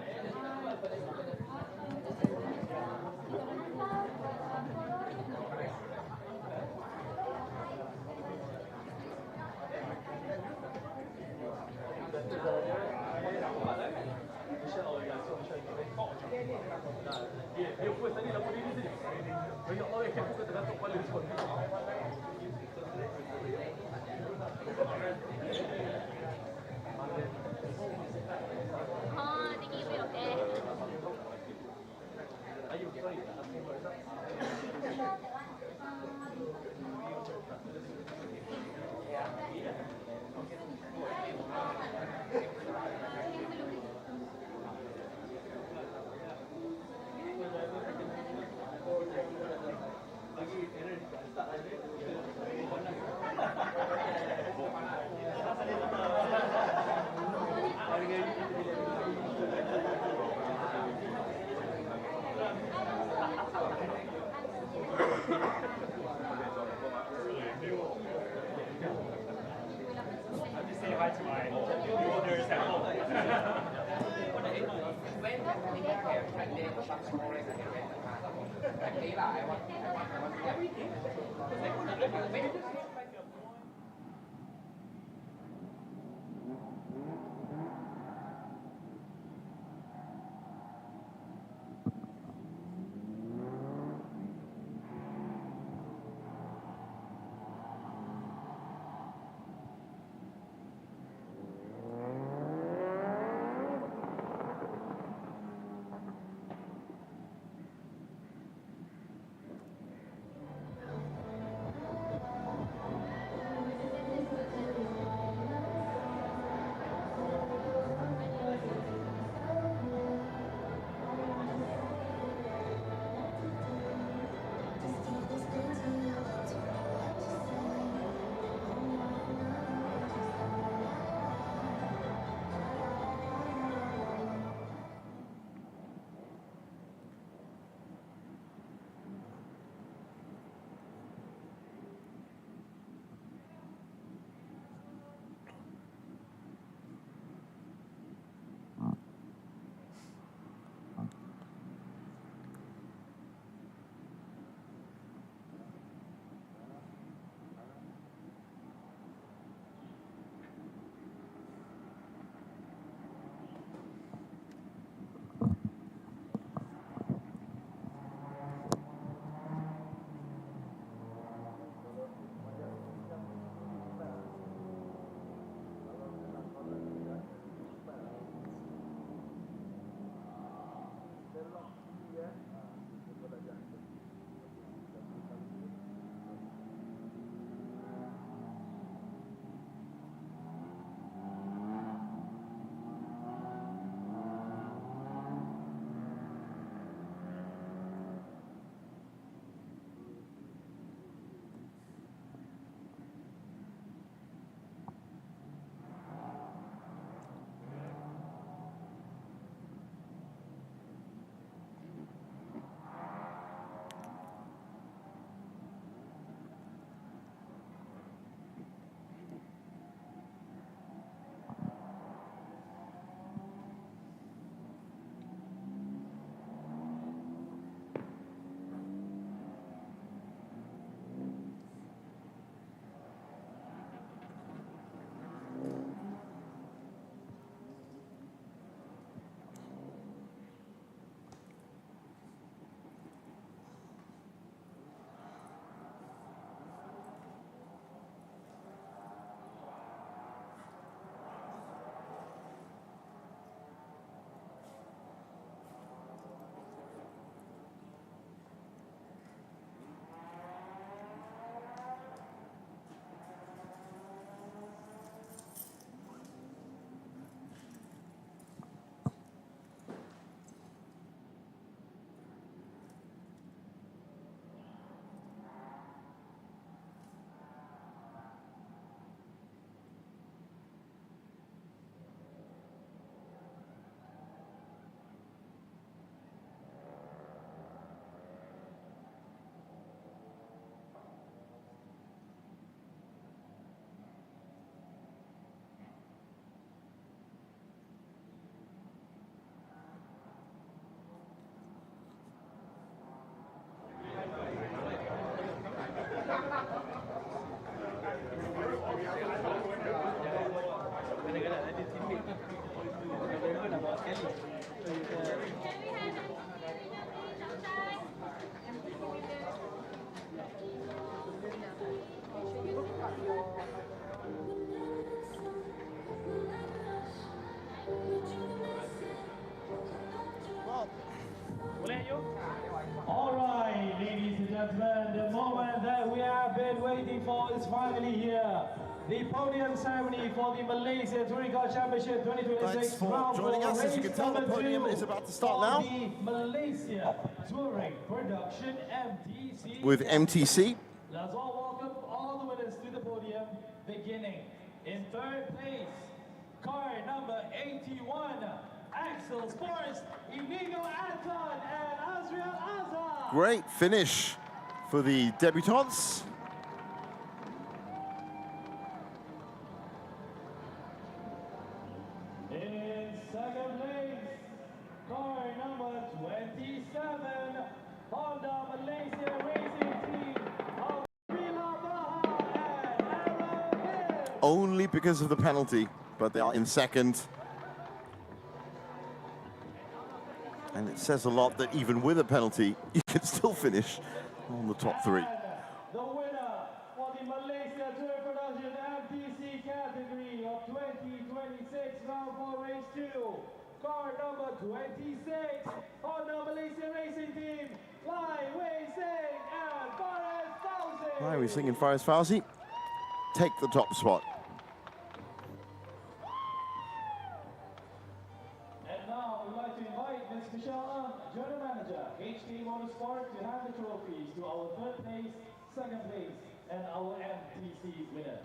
All right, ladies and gentlemen, the moment that we have been waiting for is finally here. The podium ceremony for the Malaysia Touring Car Championship 2026. Thanks for joining us. As you can tell, the podium is about to start now. The Malaysia Touring Production MTC. With MTC. Let's all welcome all the winners to the podium, beginning in third place, car number 81, Axel Sports, Inigo Anton and Azriel Azar. Great finish for the debutants. In second place, car number only because of the penalty, but they are in second. And it says a lot that even with a penalty, you can still finish on the top three. The winner for the Malaysia Touring Production MTC category of 2026 round 4 race 2, car number 26, Honda Malaysian Racing Team, Lai Wei Sing and Faris Fauzi. Lai Wei Sing and Faris Fauzi take the top spot. And now we'd like to invite Ms. Michelle, General Manager, HD Motorsport, to hand the trophies to our third place, second place, and our MTC winners.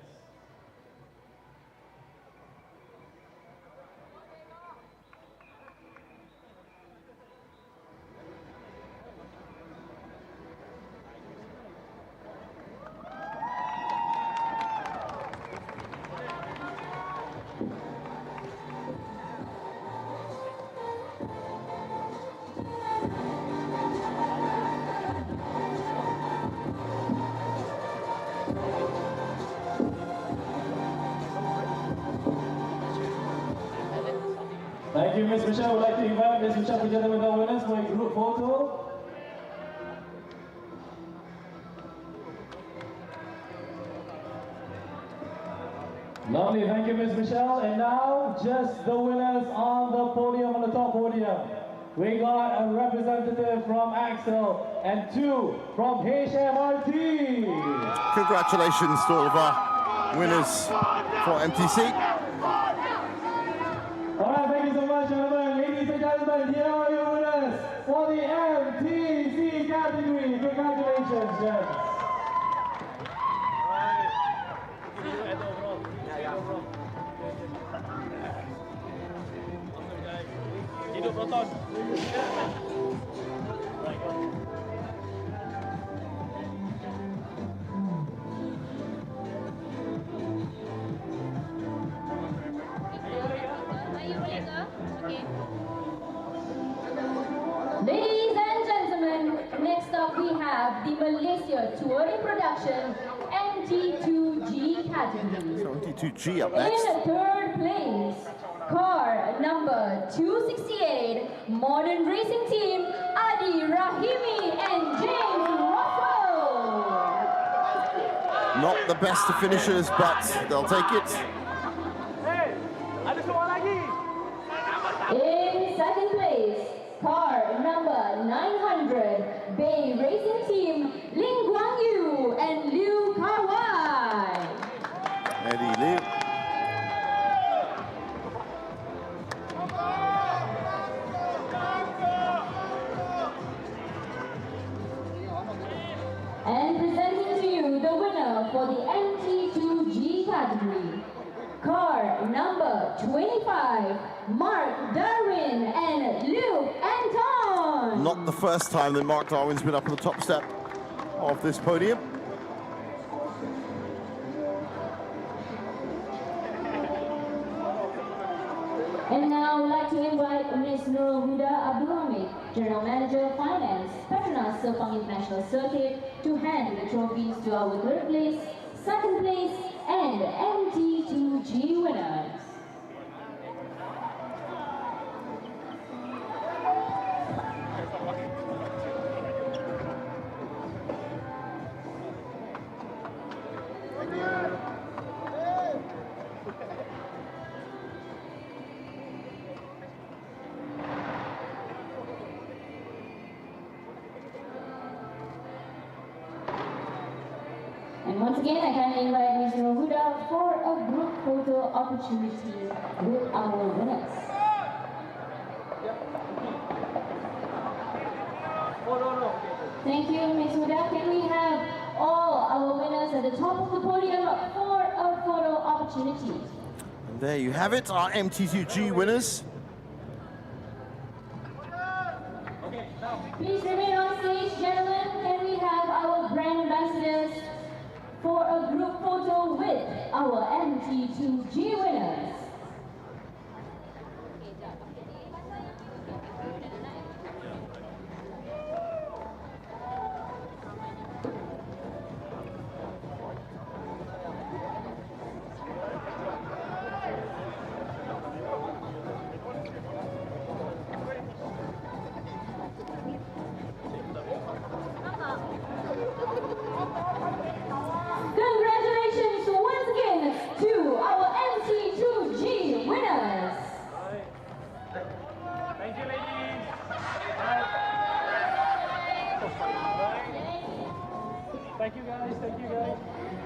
Thank you, Ms. Michelle. We'd like to invite Ms. Michelle together with our winners for a group photo. Lovely, thank you, Ms. Michelle. And now, just the winners on the podium, on the top podium. We got a representative from Axel and 2 from HMRT. Congratulations to all of our winners for MTC. All right, thank you so much, gentlemen. Ladies and gentlemen, here are your winners for the MTC category. Congratulations, gents. Ladies and gentlemen, next up we have the Malaysia Touring Production MT2G category. So MT2G up next. In third place, car number 268, Modern Racing Team, Adi Rahimi and James Russell. Not the best of finishers, but they'll take it. In second place, car number 900, Bay Racing Team, Ling Guang Yu and Liu Karwai. Eddie Liu. And presenting to you the winner for the MT2G category, car number 25, Mark Darwin and Luke Anton. Not the first time that Mark Darwin's been up on the top step of this podium. And now I'd like to invite Ms. Nurul Huda Abdul Hamid, General Manager of Finance, Petronas Sepang International Circuit, to hand the trophies to our third place, second place, and MT2G winners. And once again, I kindly invite Ms. Rohuda for a group photo opportunity with our winners. Thank you, Ms. Huda. Can we have all our winners at the top of the podium for a photo opportunity? And there you have it, our MT2G winners. Please remain on stage, gentlemen. Can we have our brand ambassadors for a group photo with our MT2G winners?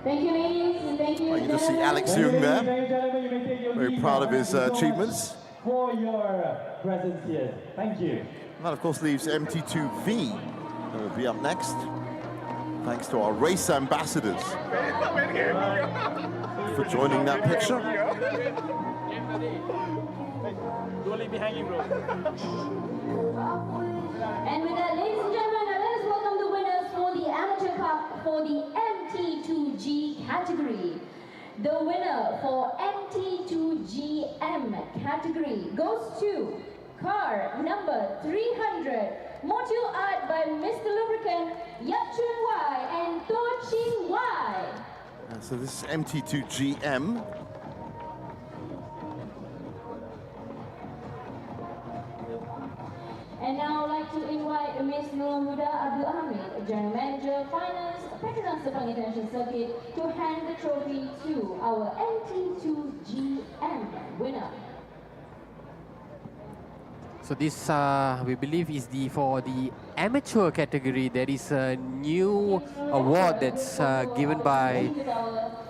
Thank you, ladies, and thank you, You can just see Alex Young there. Very proud of his achievements. For your presence here. Thank you. And that, of course, leaves MT2V that will be up next. Thanks to our race ambassadors for joining that picture. Don't leave me hanging, bro. And with that, ladies and gentlemen, let us welcome the winners for the Amateur Cup for the MT2G category. The winner for MT2GM category goes to car number 300, Module Art by Mr. Lubricant, Yap Chun Wai and To Ching Wai. So this is MT2GM. And now I'd like to invite Ms. Nur Huda Abdul Hamid, General Manager, Finance, Petronas Sepang International Circuit, to hand the trophy to our MT2GM winner. So this, we believe, is for the amateur category. There is a new award that's given by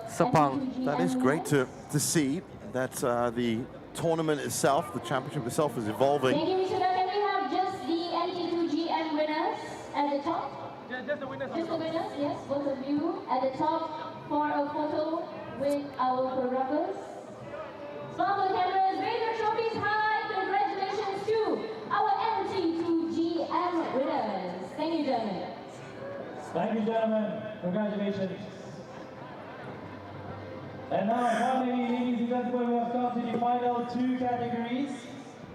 Sepang. That is great to see that the tournament itself, the championship itself, is evolving. Thank you, Mr. Can we have just the MT2GM winners at the top? Just the winners. Just the winners, yes, both of you at the top for a photo with our photographers. Sparkle cameras, raise your trophies high. Congratulations to our MT2GM winners. Thank you, gentlemen. Thank you, gentlemen. Congratulations. And now, finally, ladies and gentlemen, we have come to the final two categories.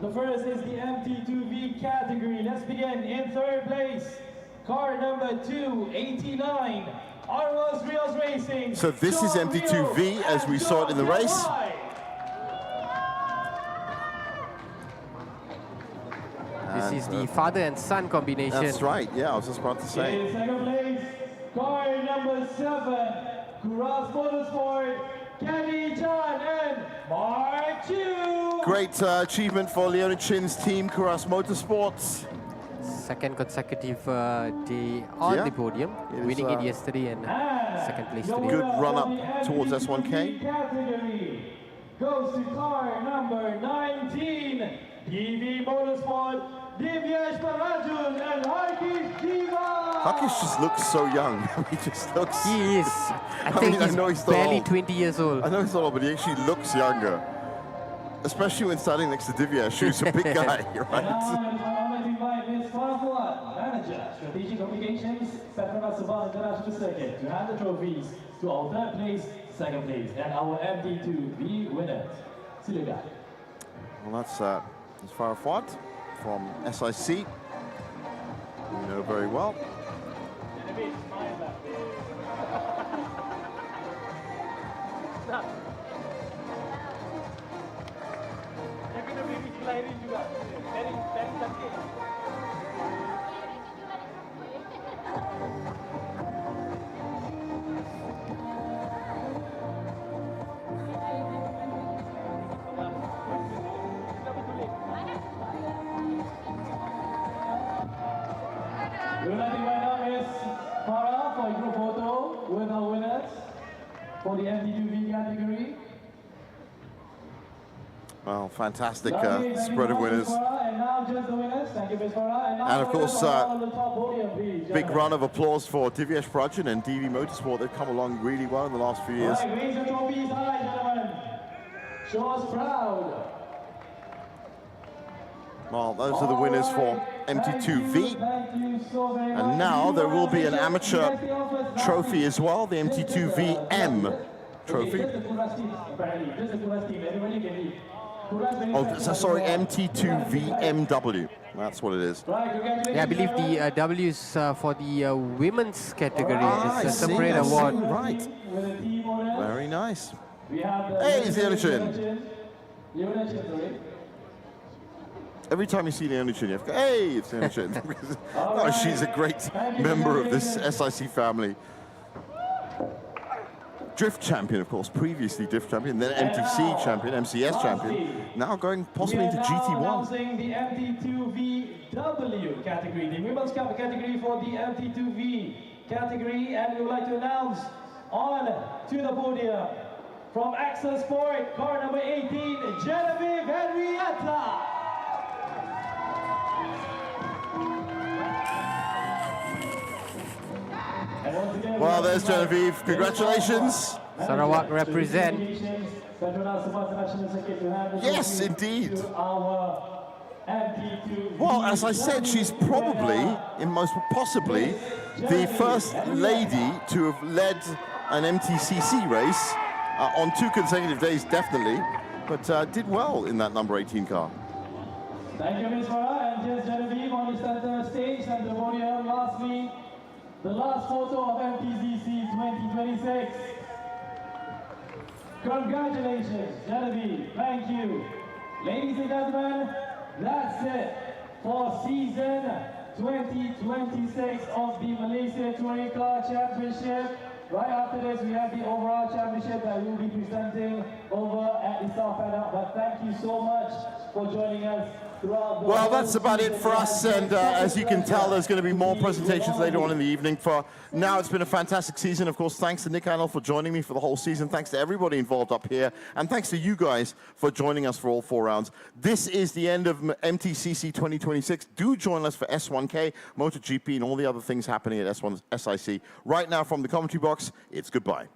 The first is the MT2V category. Let's begin. In third place, car number 289, Arlos Rios Racing. So this is MT2V as we saw it in the race. This is the father and son combination. That's right, yeah, I was just about to say. In second place, car number 7, Kuras Motorsport, Kenny Chan and Mark Chu. Great achievement for Leonid Chin's team, Kuras Motorsports. Second consecutive day on the podium, winning it yesterday and second place today. Good run up towards S1K. Category goes to car number 19, DV Motorsport, Divyesh Parajun and Harkish Jiva. Harkish just looks so young. He just looks... He is. I think he's barely 20 years old. I know he's not old, but he actually looks younger. Especially when standing next to Divyesh, who's a big guy, right? Manager, Strategic Communications, Petronas Sabah International Circuit, to hand the trophies to our third place, second place, and our MT2V winners. Silakan. Well, that's Farah Fuad from SIC. You know very well. For the MT2V category. Well, fantastic spread of winners. And now just the winners. Thank you, Ms. Farah. And of course, big round of applause for Divyesh Prajan and DV Motorsport. They've come along really well in the last few years. Right, raise your trophies high, gentlemen. Show us proud. Well, those are the winners for MT2V. And now there will be an amateur trophy as well, the MT2VM trophy. Oh, sorry, MT2VMW. That's what it is. Yeah, I believe the W is for the women's category. It's a separate award. Right. Very nice. Hey, it's Leonid Chin. Every time you see Leonid Chin, you have to go, hey, it's Leonid Chin. Oh, she's a great member of this SIC family. Drift champion, of course, previously drift champion, then MTC champion, MCS champion, now going possibly into GT1. Announcing the MT2VW category, the Women's Cup category for the MT2V category, and we would like to announce on to the podium from Axel Sport, car number 18, Genevieve Henrietta. Well, there's Genevieve. Congratulations. Sarawak represent. Yes, indeed. Well, as I said, she's probably, most possibly, the first lady to have led an MTCC race on 2 consecutive days, definitely, but did well in that number 18 car. Thank you, Ms. Farah, and just Genevieve on the center stage and the podium. Lastly, the last photo of MTCC 2026. Congratulations, Genevieve. Thank you. Ladies and gentlemen, that's it for season 2026 of the Malaysia Touring Car Championship. Right after this, we have the overall championship that we will be presenting over at the South Paddock. But thank you so much for joining us throughout the Well, that's about it for us, and as you can tell, there's going to be more presentations later on in the evening. For now, it's been a fantastic season. Of course, thanks to Nick Arnold for joining me for the whole season. Thanks to everybody involved up here, and thanks to you guys for joining us for all 4 rounds. This is the end of MTCC 2026. Do join us for S1K, MotoGP, and all the other things happening at S1 SIC. Right now, from the commentary box, it's goodbye.